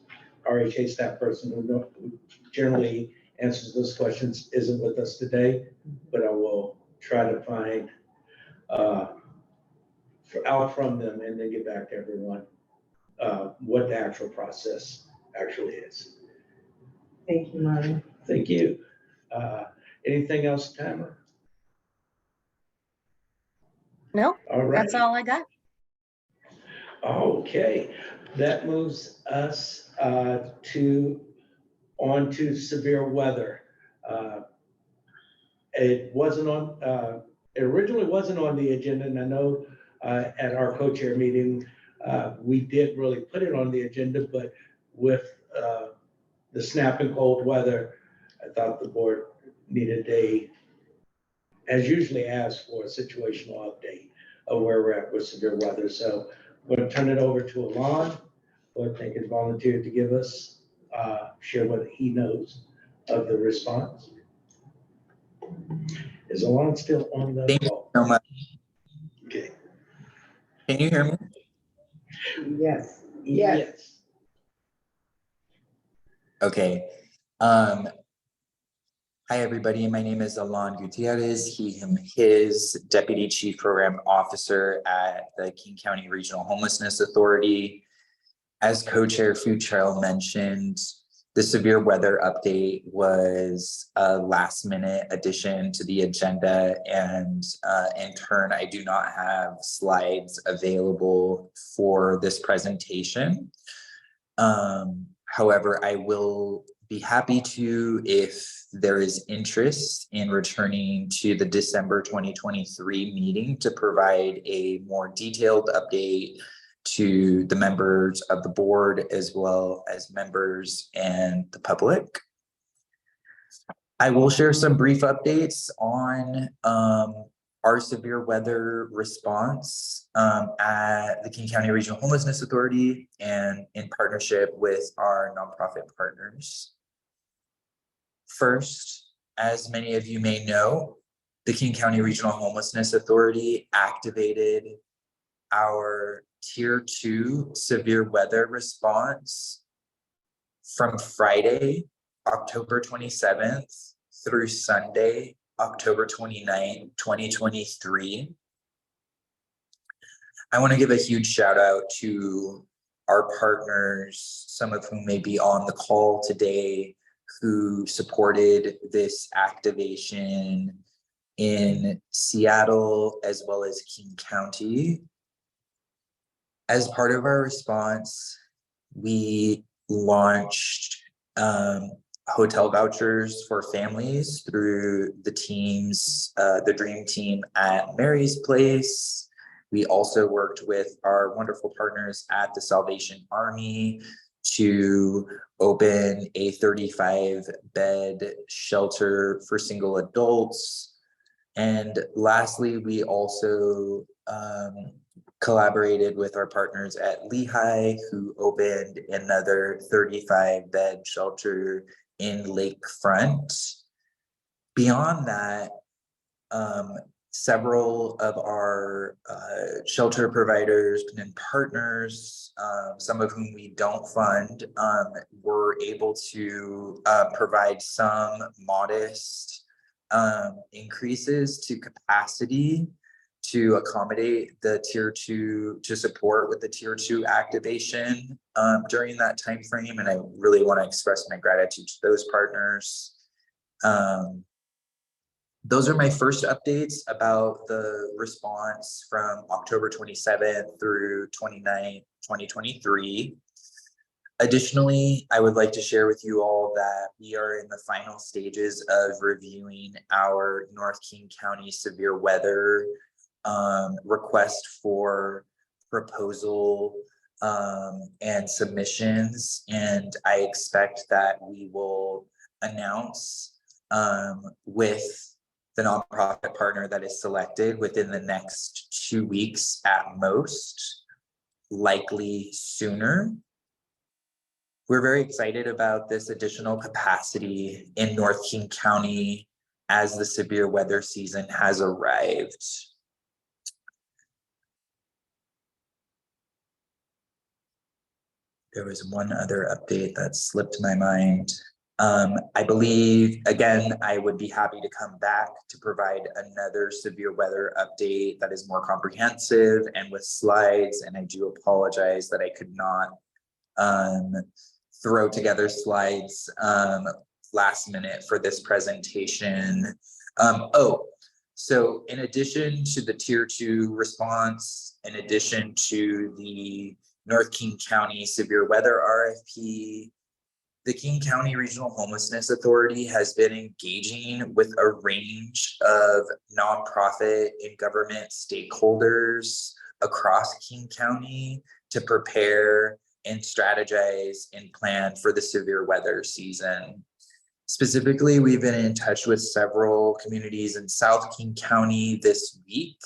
RHA staff person who generally answers those questions isn't with us today, but I will try to find out from them and then get back to everyone what the actual process actually is. Thank you, Marvin. Thank you. Anything else, Tamara? No, All right. that's all I got. Okay, that moves us on to severe weather. It wasn't on, it originally wasn't on the agenda, and I know at our co-chair meeting, we did really put it on the agenda, but with the snapping cold weather, I thought the board needed as usually asked for a situational update of where we're at with severe weather. So I'm going to turn it over to Alon, who I think has volunteered to give us, share what he knows of the response. Is Alon still on the Thank call? you so much. Okay. Can you hear me? Yes. Yes. Okay. Hi, everybody. My name is Alon Gutierrez. He, him, his Deputy Chief Program Officer at the King County Regional Homelessness Authority. As Co-Chair Futrell mentioned, the severe weather update was a last-minute addition to the agenda, and in turn, I do not have slides available for this presentation. However, I will be happy to, if there is interest in returning to the December 2023 meeting, to provide a more detailed update to the members of the board as well as members and the public. I will share some brief updates on our severe weather response at the King County Regional Homelessness Authority and in partnership with our nonprofit partners. First, as many of you may know, the King County Regional Homelessness Authority activated our Tier 2 severe weather response from Friday, October 27th through Sunday, October 29th, 2023. I want to give a huge shout out to our partners, some of whom may be on the call today, who supported this activation in Seattle as well as King County. As part of our response, we launched hotel vouchers for families through the teams, the Dream Team at Mary's Place. We also worked with our wonderful partners at the Salvation Army to open a 35-bed shelter for single adults. And lastly, we also collaborated with our partners at Lehigh, who opened another 35-bed shelter in Lakefront. Beyond that, several of our shelter providers and partners, some of whom we don't fund, were able to provide some modest increases to capacity to accommodate the tier 2, to support with the tier 2 activation during that time frame. And I really want to express my gratitude to those partners. Those are my first updates about the response from October 27th through 29th, 2023. Additionally, I would like to share with you all that we are in the final stages of reviewing our North King County severe weather request for proposal and submissions. And I expect that we will announce with the nonprofit partner that is selected within the next 2 weeks at most, likely sooner. We're very excited about this additional capacity in North King County as the severe weather season has arrived. There was one other update that slipped my mind. I believe, again, I would be happy to come back to provide another severe weather update that is more comprehensive and with slides. And I do apologize that I could not throw together slides last minute for this presentation. So in addition to the tier 2 response, in addition to the North King County severe weather RFP, the King County Regional Homelessness Authority has been engaging with a range of nonprofit and government stakeholders across King County to prepare and strategize and plan for the severe weather season. Specifically, we've been in touch with several communities in South King County this week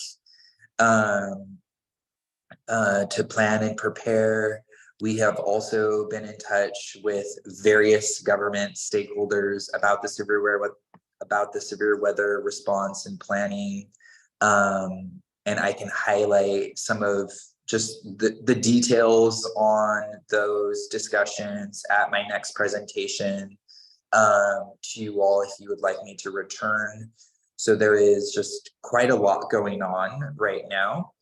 to plan and prepare. We have also been in touch with various government stakeholders about the severe weather response and planning. And I can highlight some of just the details on those discussions at my next presentation to you all if you would like me to return. So there is just quite a lot going on right now.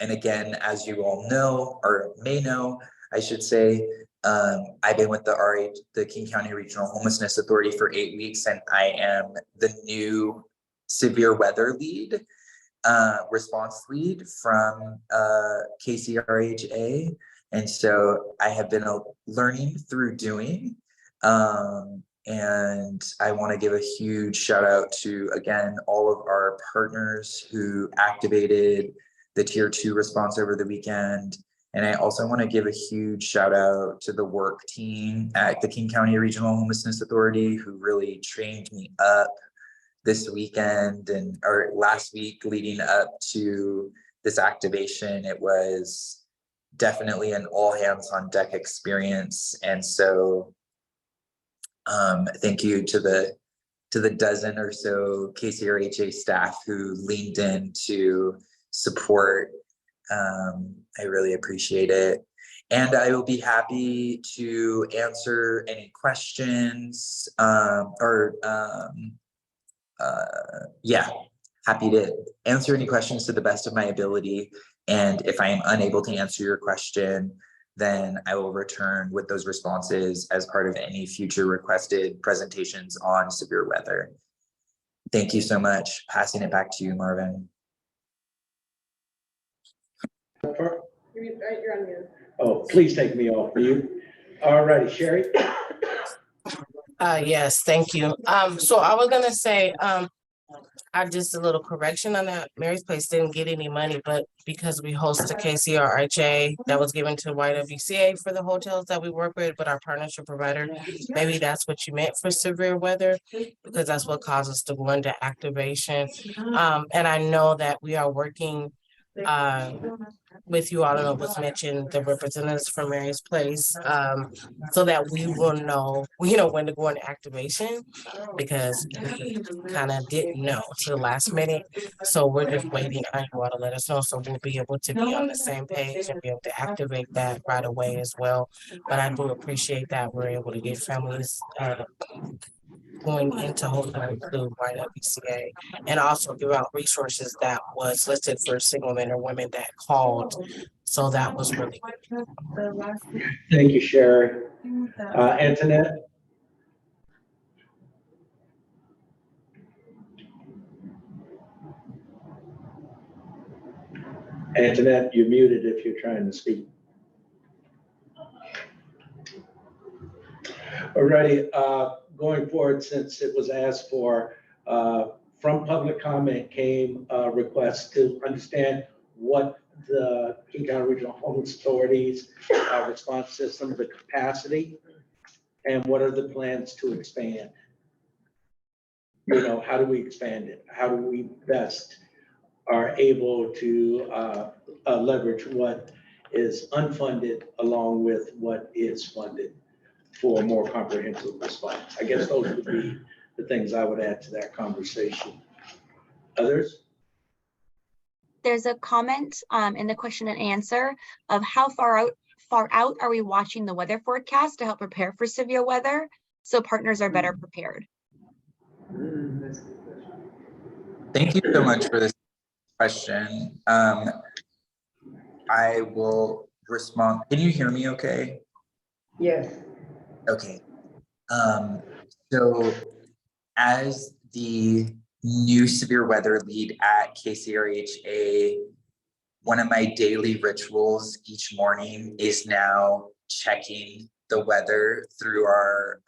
And again, as you all know, or may know, I should say, I've been with the King County Regional Homelessness Authority for 8 weeks, and I am the new severe weather lead, response lead from KCRHA. And so I have been learning through doing. And I want to give a huge shout out to, again, all of our partners who activated the tier 2 response over the weekend. And I also want to give a huge shout out to the work team at the King County Regional Homelessness Authority who really trained me up this weekend or last week leading up to this activation. It was definitely an all hands on deck experience. And so thank you to the dozen or so KCRHA staff who leaned in to support. I really appreciate it. And I will be happy to answer any questions happy to answer any questions to the best of my ability. And if I am unable to answer your question, then I will return with those responses as part of any future requested presentations on severe weather. Thank you so much. Passing it back to you, Marvin. You're on mute. Oh, please take me off mute. All righty, Sherry. Yes, thank you. So I was gonna say, I just a little correction on that. Mary's Place didn't get any money, but because we host a KCRHA that was given to YWCA for the hotels that we work with, but our partnership provider, maybe that's what you meant for severe weather, because that's what caused us to go into activation. And I know that we are working with you, I don't know if it was mentioned, the representatives from Mary's Place, so that we will know, when to go into activation, because we kind of didn't know to the last minute. So we're just waiting on you all to let us know, so we'll be able to be on the same page and be able to activate that right away as well. But I do appreciate that we're able to get families, going into hopefully include YWCA, and also give out resources that was listed for single men or women that called. So that was really good. Thank you, Sherry. Antoinette? Antoinette, you're muted if you're trying to speak. Alrighty, going forward, since it was asked for, from public comment came a request to understand what the King County Regional Homeless Authority's response system, the capacity, and what are the plans to expand? How do we expand it? How do we best are able to leverage what is unfunded along with what is funded for a more comprehensive response? I guess those would be the things I would add to that conversation. Others? There's a comment in the question and answer of how far out are we watching the weather forecast to help prepare for severe weather so partners are better prepared? Thank you so much for this question. I will respond. Can you hear me okay? Yes. Okay. So as the new severe weather lead at KCRHA, one of my daily rituals each morning is now checking the weather through our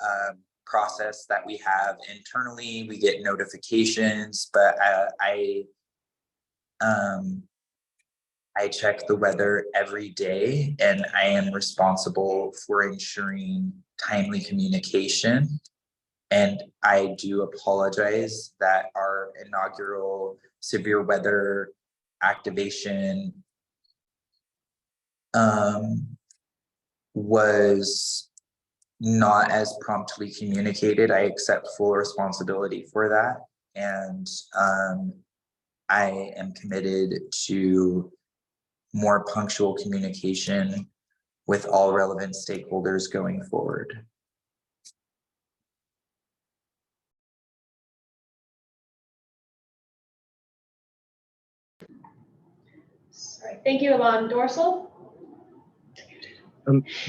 process that we have internally. We get notifications, but I check the weather every day, and I am responsible for ensuring timely communication. And I do apologize that our inaugural severe weather activation was not as promptly communicated. I accept full responsibility for that. And I am committed to more punctual communication with all relevant stakeholders going forward. All right, thank you, Alon. Dorsal?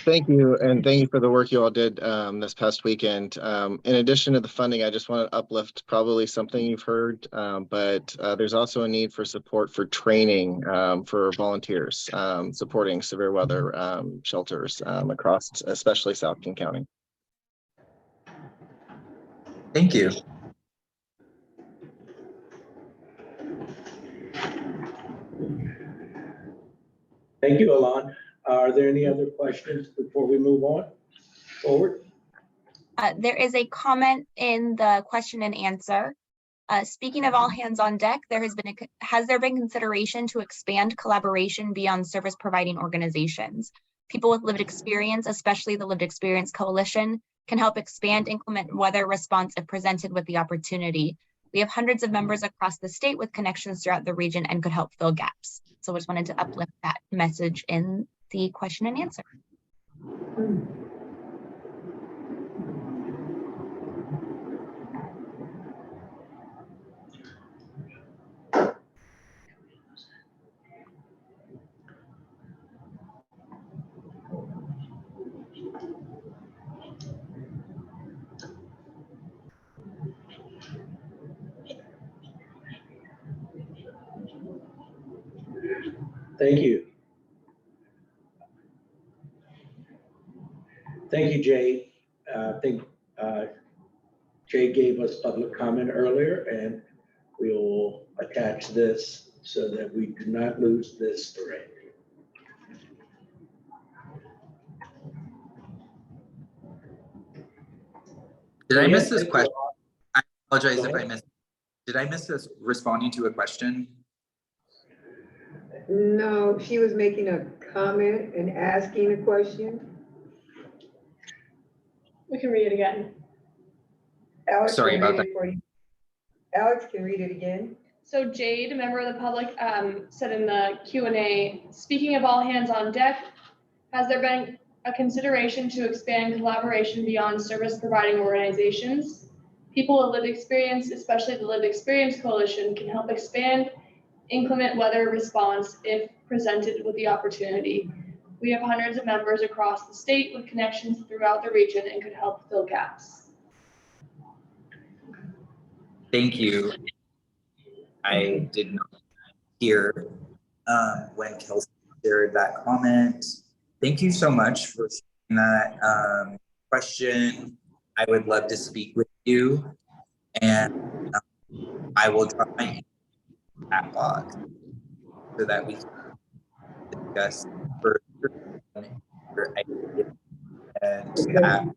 Thank you, and thank you for the work you all did this past weekend. In addition to the funding, I just want to uplift probably something you've heard, but there's also a need for support for training for volunteers supporting severe weather shelters across, especially South King County. Thank you. Thank you, Alon. Are there any other questions before we move on forward? There is a comment in the question and answer. Speaking of all hands on deck, has there been consideration to expand collaboration beyond service providing organizations? People with lived experience, especially the Lived Experience Coalition, can help expand inclement weather response if presented with the opportunity. We have hundreds of members across the state with connections throughout the region and could help fill gaps. So I just wanted to uplift that message in the question and answer. Thank you. Thank you, Jay. I think Jay gave us public comment earlier, and we will attach this so that we do not lose this thread. Did I miss this question? I apologize if I missed. Did I miss this responding to a question? No, she was making a comment and asking a question. We can read it again. Alex Sorry will about read it for you. Alex can read it again. So Jade, a member of the public, said in the Q&A, speaking of all hands on deck, has there been a consideration to expand collaboration beyond service providing organizations? People with lived experience, especially the Lived Experience Coalition, can help expand inclement weather response if presented with the opportunity. We have hundreds of members across the state with connections throughout the region and could help fill gaps. Thank you. I did not hear when Kelsey shared that comment. Thank you so much for sharing that question. I would love to speak with you, and I will drop my chat box so that we can discuss further ideas and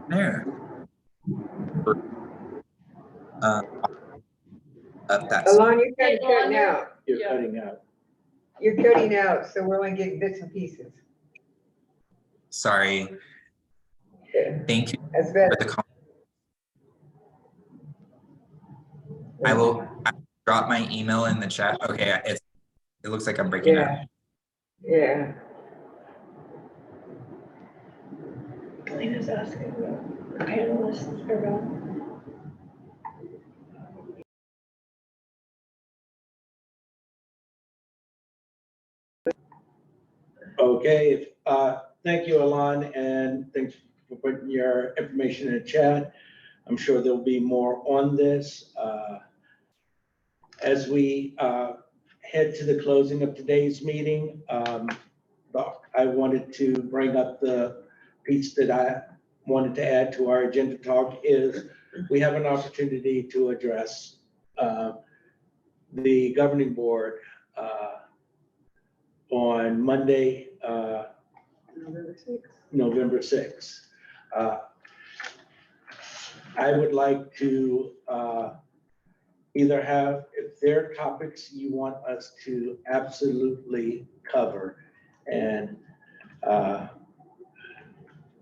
there. Alon, you're kind of cutting out. You're cutting out. You're cutting out, so we're only getting bits and pieces. Sorry. Yeah. Thank you That's for better. the comment. I will drop my email in the chat. Okay, it looks like I'm breaking up. Yeah. Galena's asking about the panelists about. Okay, thank you, Alon, and thanks for putting your information in the chat. I'm sure there'll be more on this. As we head to the closing of today's meeting, I wanted to bring up the piece that I wanted to add to our agenda talk is we have an opportunity to address the governing board on Monday, November 6th. I would like to either have, if there are topics you want us to absolutely cover, and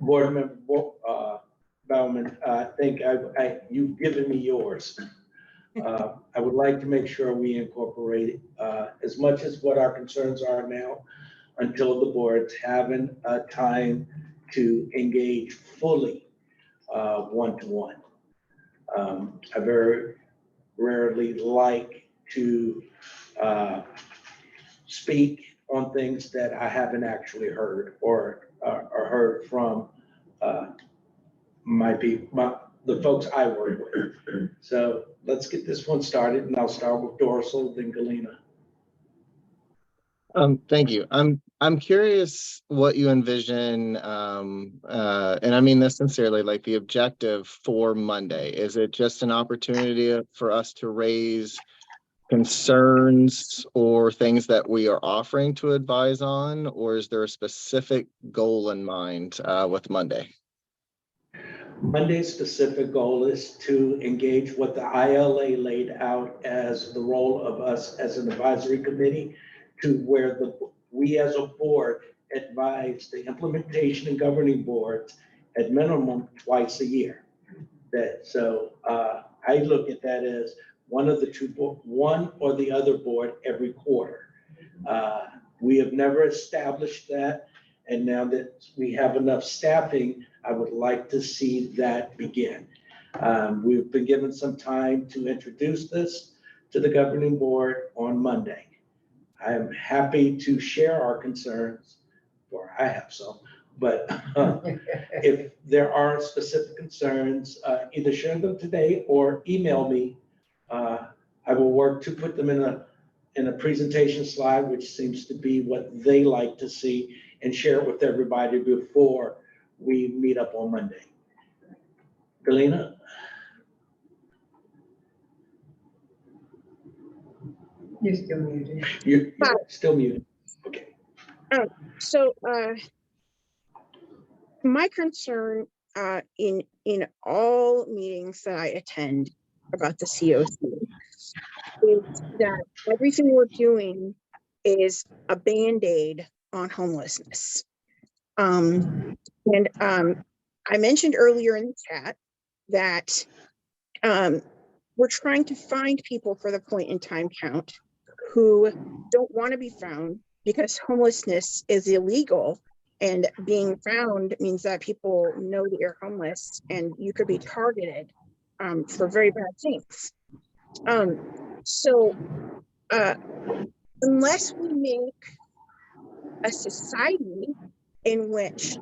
Board Member Bauman, I think you've given me yours. I would like to make sure we incorporate as much as what our concerns are now until the board's having a time to engage fully one-to-one. I very rarely like to speak on things that I haven't actually heard or heard from the folks I work with. So let's get this one started, and I'll start with Dorsal, then Galena. Thank you. I'm curious what you envision, and I mean this sincerely, like the objective for Monday. Is it just an opportunity for us to raise concerns or things that we are offering to advise on, or is there a specific goal in mind with Monday? Monday's specific goal is to engage what the ILA laid out as the role of us as an advisory committee, to where we as a board advise the implementation and governing boards at minimum twice a year. I look at that as one or the other board every quarter. We have never established that, and now that we have enough staffing, I would like to see that begin. We've been given some time to introduce this to the governing board on Monday. I am happy to share our concerns, or I have some, but if there are specific concerns, either share them today or email me. I will work to put them in a presentation slide, which seems to be what they like to see, and share it with everybody before we meet up on Monday. Galena? You're still muted. You're still muted. Okay. So my concern in all meetings that I attend about the COC is that everything we're doing is a Band-Aid on homelessness. I mentioned earlier in the chat that we're trying to find people for the point in time count who don't want to be found because homelessness is illegal, and being found means that people know that you're homeless and you could be targeted for very bad things. Unless we make a society in which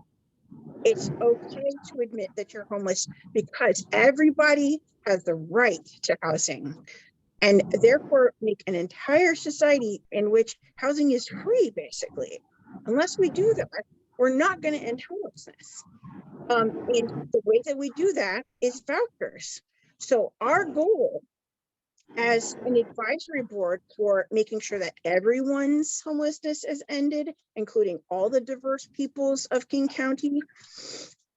it's okay to admit that you're homeless because everybody has the right to housing, and therefore make an entire society in which housing is free, basically. Unless we do that, we're not going to end homelessness. And the way that we do that is vouchers. So our goal as an advisory board for making sure that everyone's homelessness is ended, including all the diverse peoples of King County,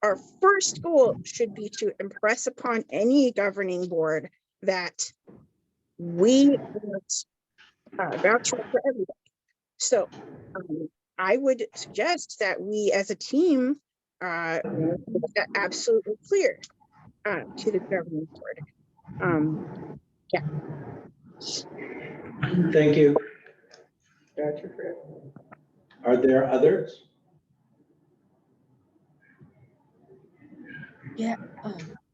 our first goal should be to impress upon any governing board that we want voucher for everybody. So I would suggest that we as a team make that absolutely clear to the governing board. Yeah. Thank you. Gotcha, Fred. Are there others? Yeah,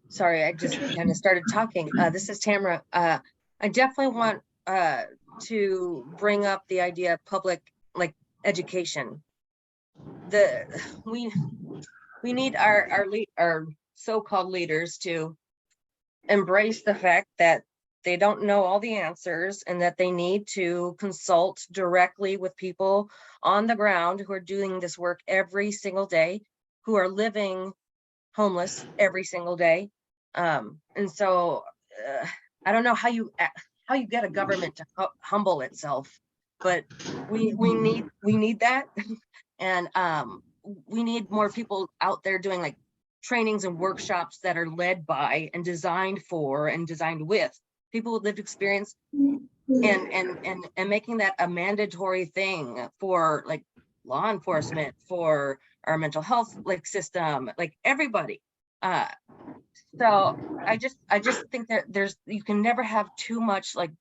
sorry, I just kind of started talking. This is Tamara. I definitely want to bring up the idea of public education. We need our so-called leaders to embrace the fact that they don't know all the answers and that they need to consult directly with people on the ground who are doing this work every single day, who are living homeless every single day. And so I don't know how you get a government to humble itself, but we need that. And we need more people out there doing like trainings and workshops that are led by and designed for and designed with people with lived experience, and making that a mandatory thing for like law enforcement, for our mental health system, like everybody. So I just think that you can never have too much like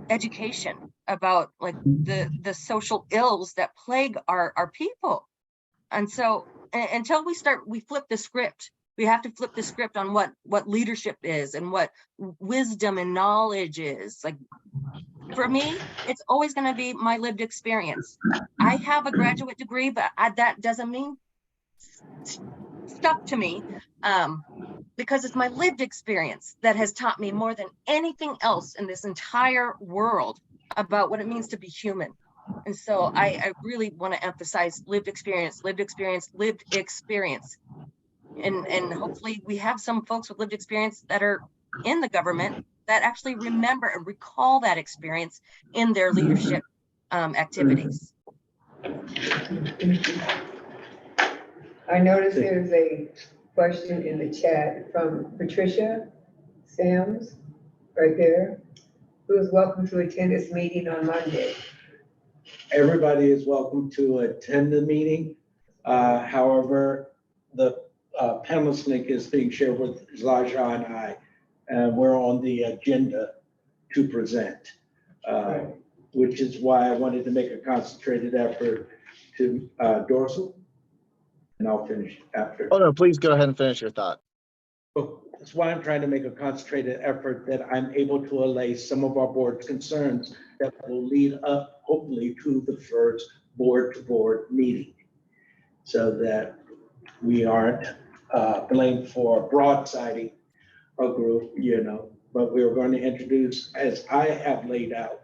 education about like the social ills that plague our people. And so until we flip the script, we have to flip the script on what leadership is and what wisdom and knowledge is. Like for me, it's always going to be my lived experience. I have a graduate degree, but that doesn't mean stuff to me, because it's my lived experience that has taught me more than anything else in this entire world about what it means to be human. And so I really want to emphasize lived experience, lived experience, lived experience. And hopefully we have some folks with lived experience that are in the government that actually remember and recall that experience in their leadership activities. I noticed there's a question in the chat from Patricia Sams, right there, who is welcome to attend this meeting on Monday. Everybody is welcome to attend the meeting. However, the panelist link is being shared with Elijah and I, and we're on the agenda to present, which is why I wanted to make a concentrated effort to Dorsal, and I'll finish after. Oh, no, please go ahead and finish your thought. That's why I'm trying to make a concentrated effort that I'm able to allay some of our board's concerns that will lead up, hopefully, to the first board-to-board meeting, so that we aren't blamed for broadsiding a group, but we're going to introduce, as I have laid out,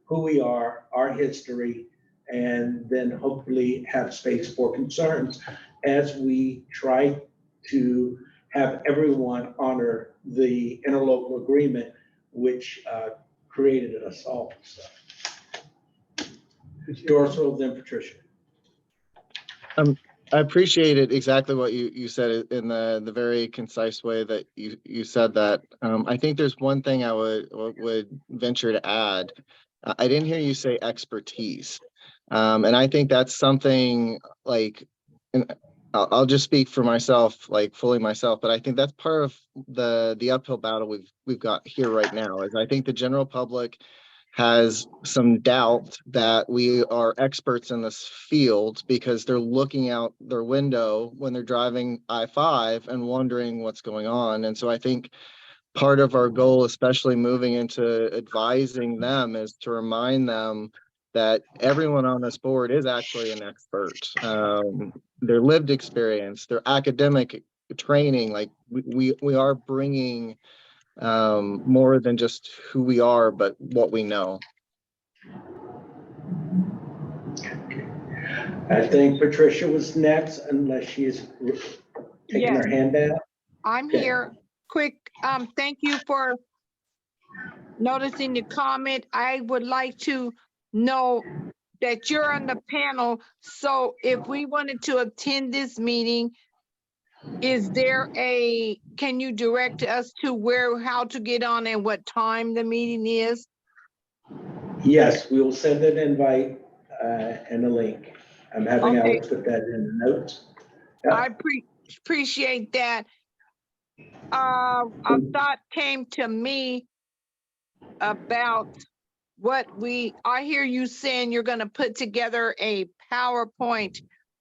who we are, our history, and then hopefully have space for concerns as we try to have everyone honor the interlocal agreement, which created us all. So. Dorsal, then Patricia. I appreciate it exactly what you said in the very concise way that you said that. I think there's one thing I would venture to add. I didn't hear you say expertise, and I think that's something like, and I'll just speak for myself, like fully myself, but I think that's part of the uphill battle we've got here right now. Is I think the general public has some doubt that we are experts in this field because they're looking out their window when they're driving I-5 and wondering what's going on. And so I think part of our goal, especially moving into advising them, is to remind them that everyone on this board is actually an expert. Their lived experience, their academic training, like we are bringing more than just who we are, but what we know. I think Patricia was next, unless she is taking her Yes. hand out. I'm Okay. here. Quick, thank you for noticing the comment. I would like to know that you're on the panel. So if we wanted to attend this meeting, can you direct us to how to get on and what time the meeting is? Yes, we will send an invite and a link. I'm having Okay. Alex put that in the notes. I appreciate that. A thought came to me about I hear you saying you're gonna put together a PowerPoint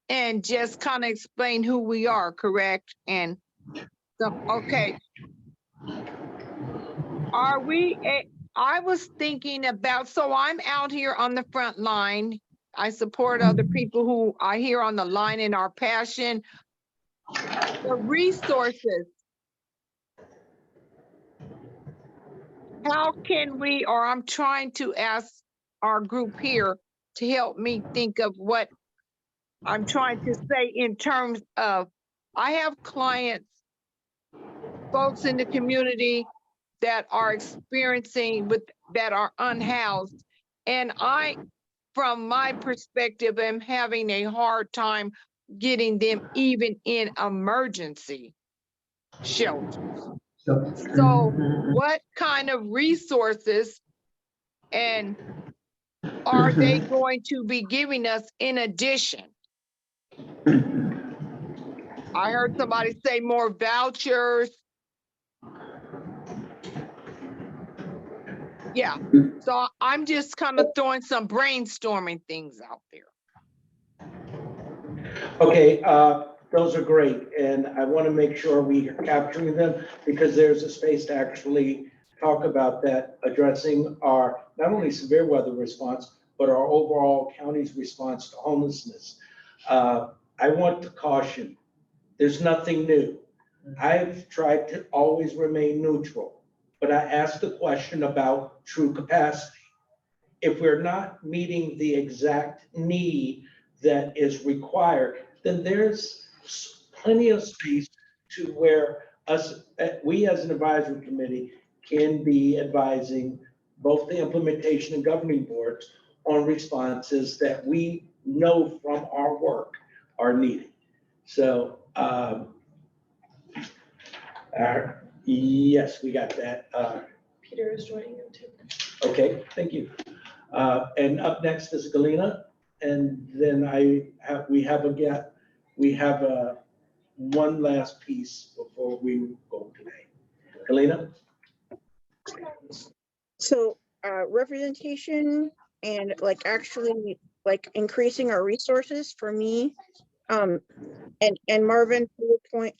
and just kind of explain who we are, correct? And okay. I was thinking about, so I'm out here on the front line. I support other people who I hear on the line in our passion. The resources. How can we, or I'm trying to ask our group here to help me think of what I'm trying to say in terms of, I have clients, folks in the community that are experiencing that are unhoused. And from my perspective, am having a hard time getting them even in emergency shelters. So what kind of resources and are they going to be giving us in addition? I heard somebody say more vouchers. Yeah, so I'm just kind of throwing some brainstorming things out there. Okay, those are great, and I want to make sure we are capturing them because there's a space to actually talk about that, addressing our not only severe weather response, but our overall county's response to homelessness. I want to caution, there's nothing new. I've tried to always remain neutral, but I asked the question about true capacity. If we're not meeting the exact need that is required, then there's plenty of space to where we as an advisory committee can be advising both the implementation and governing boards on responses that we know from our work are needed. So, yes, we got that. Peter is joining you too. Okay, thank you. And up next is Galena, and then we have one last piece before we go today. Galena? So representation and like actually like increasing our resources for me, and Marvin, to your point,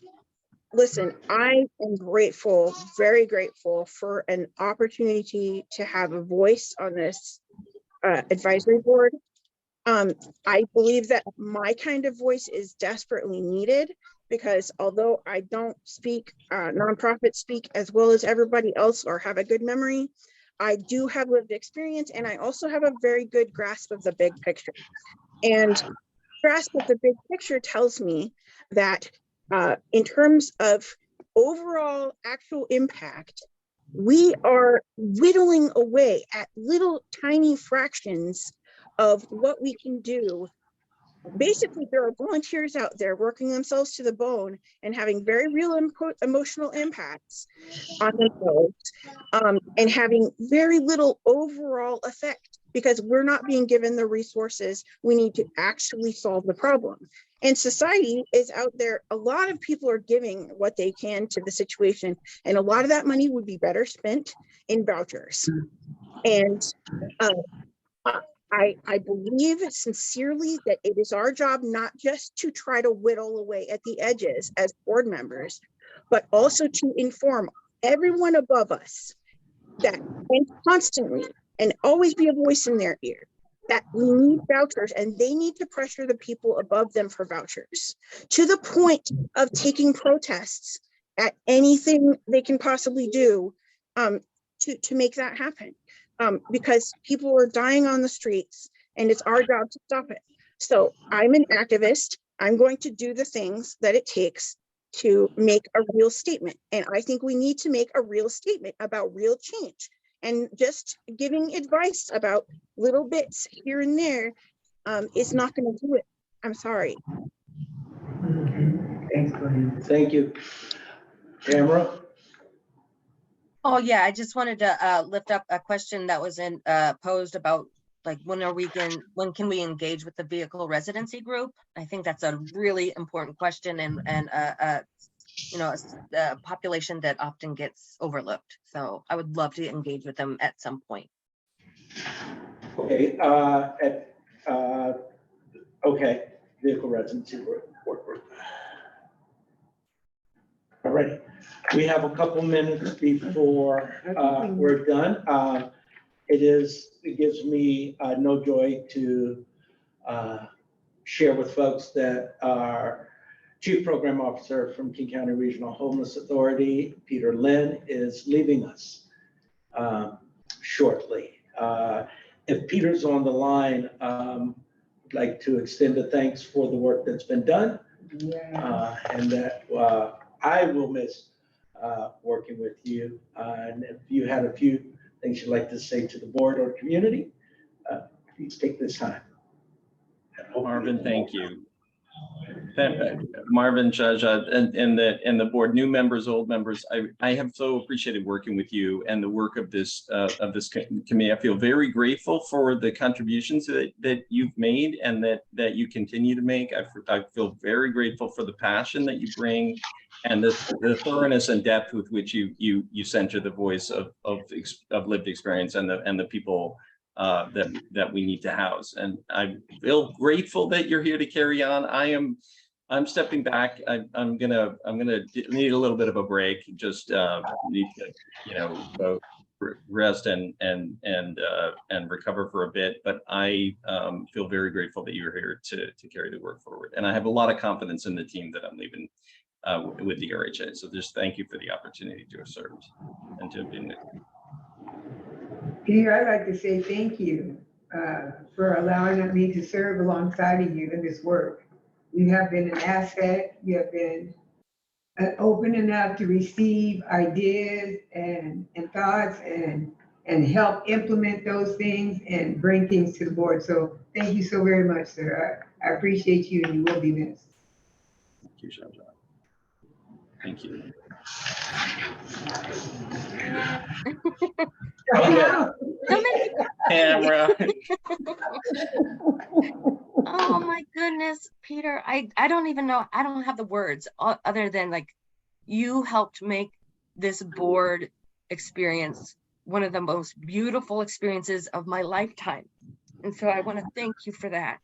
listen, I am grateful, very grateful for an opportunity to have a voice on this advisory board. I believe that my kind of voice is desperately needed because although I don't speak nonprofit speak as well as everybody else or have a good memory, I do have lived experience and I also have a very good grasp of the big picture. And grasp of the big picture tells me that in terms of overall actual impact, we are whittling away at little tiny fractions of what we can do basically there are volunteers out there working themselves to the bone and having very real emotional impacts on themselves, and having very little overall effect because we're not being given the resources we need to actually solve the problem. And society is out there. A lot of people are giving what they can to the situation, and a lot of that money would be better spent in vouchers. And I believe sincerely that it is our job not just to try to whittle away at the edges as board members, but also to inform everyone above us that, and constantly, and always be a voice in their ear, that we need vouchers and they need to pressure the people above them for vouchers to the point of taking protests at anything they can possibly do to make that happen. Because people are dying on the streets and it's our job to stop it. So I'm an activist. I'm going to do the things that it takes to make a real statement. And I think we need to make a real statement about real change. And just giving advice about little bits here and there is not going to do it. I'm sorry. Thanks, Glenn. Thank you. Tamara? Oh, yeah, I just wanted to lift up a question that was posed about like when can we engage with the vehicle residency group? I think that's a really important question and you know, a population that often gets overlooked. So I would love to engage with them at some point. Okay, okay, vehicle residency group. All right, we have a couple minutes before we're done. It gives me no joy to share with folks that our Chief Program Officer from King County Regional Homeless Authority, Peter Lynn, is leaving us shortly. If Peter's on the line, I'd like to extend a thanks for the work that's been done. Yeah. And that I will miss working with you. And if you had a few things you'd like to say to the board or community, please take this time. Marvin, thank you. Marvin, Jaja, and the board, new members, old members, I have so appreciated working with you and the work of this committee. I feel very grateful for the contributions that you've made and that you continue to make. I feel very grateful for the passion that you bring and the thoroughness and depth with which you center the voice of lived experience and the people that we need to house. And I feel grateful that you're here to carry on. I'm stepping back. I'm gonna need a little bit of a break. Just need to rest and recover for a bit. But I feel very grateful that you're here to carry the work forward. And I have a lot of confidence in the team that I'm leaving with the RHA. So just thank you for the opportunity to have served and to have been with you. Peter, I'd like to say thank you for allowing me to serve alongside of you in this work. You have been an asset. You have been open enough to receive ideas and thoughts and help implement those things and bring things to the board. So thank you so very much, sir. I appreciate you and you will be missed. Thank you, Jaja. Thank you. Camera. Oh my goodness, Peter, I don't even know. I don't have the words other than like you helped make this board experience one of the most beautiful experiences of my lifetime. And so I want to thank you for that.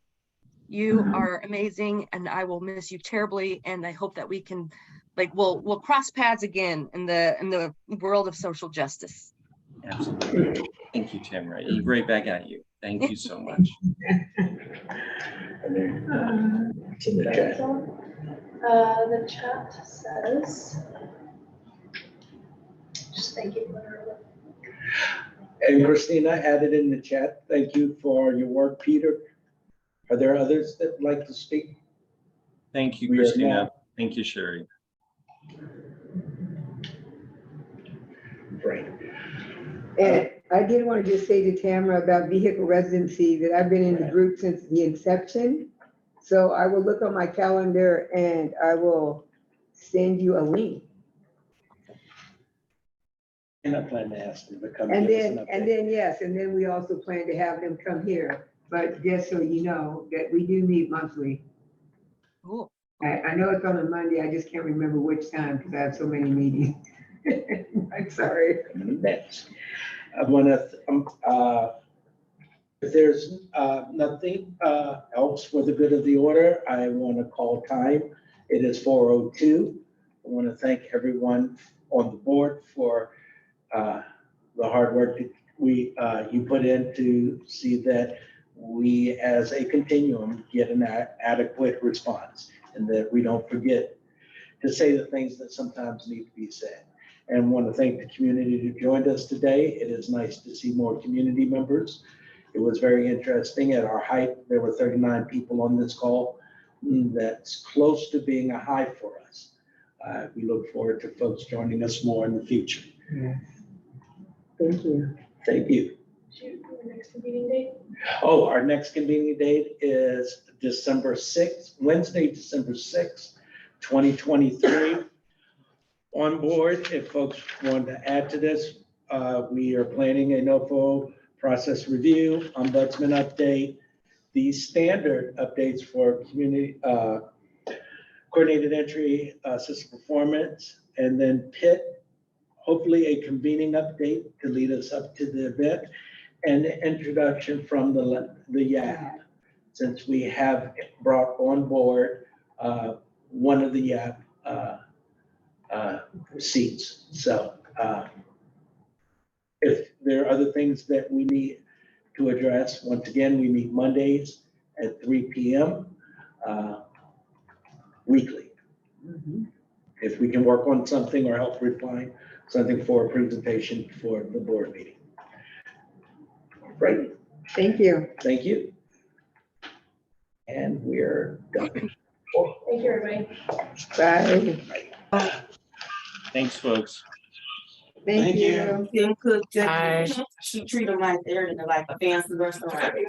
You are amazing and I will miss you terribly. And I hope that we can we'll cross paths again in the world of social justice. Absolutely. Thank you, Tamara. Right back at you. Thank you so much. The chat says, just thank you. And Christina added in the chat, thank you for your work, Peter. Are there others that would like to speak? Thank you, Christina. Thank you, Sherry. Great. And I did want to just say to Tamara about vehicle residency that I've been in the group since the inception. So I will look on my calendar and I will send you a link. And I plan to ask them to come. And give us then, an and update. then, yes, and then we also plan to have them come here. But just so you know, that we do meet monthly. Cool. I know it's on a Monday, I just can't remember which time because I have so many meetings. I'm sorry. Next, I want to, if there's nothing else for the good of the order, I want to call time. It is 4:02. I want to thank everyone on the board for the hard work that you put in to see that we as a continuum get an adequate response and that we don't forget to say the things that sometimes need to be said. And want to thank the community who joined us today. It is nice to see more community members. It was very interesting. At our height, there were 39 people on this call. That's close to being a high for us. We look forward to folks joining us more in the future. Yeah. Thank you. Thank you. Our next convening date? Oh, our next convening date is December 6th, Wednesday, December 6th, 2023. On board, if folks want to add to this, we are planning a NOFO process review, ombudsman update, the standard updates for community coordinated entry system performance, and then PIT, hopefully a convening update to lead us up to the event, and the introduction from the YAP, since we have brought on board one of the YAP seats. So if there are other things that we need to address, once again, we meet Mondays at 3 p.m. Weekly. If we can work on something or help refine something for a presentation for the board meeting. Right. Thank you. Thank you. And we're done. Thank you, everybody. Bye. Thanks, folks. Thank you. She treat them like they're in like a fancy restaurant.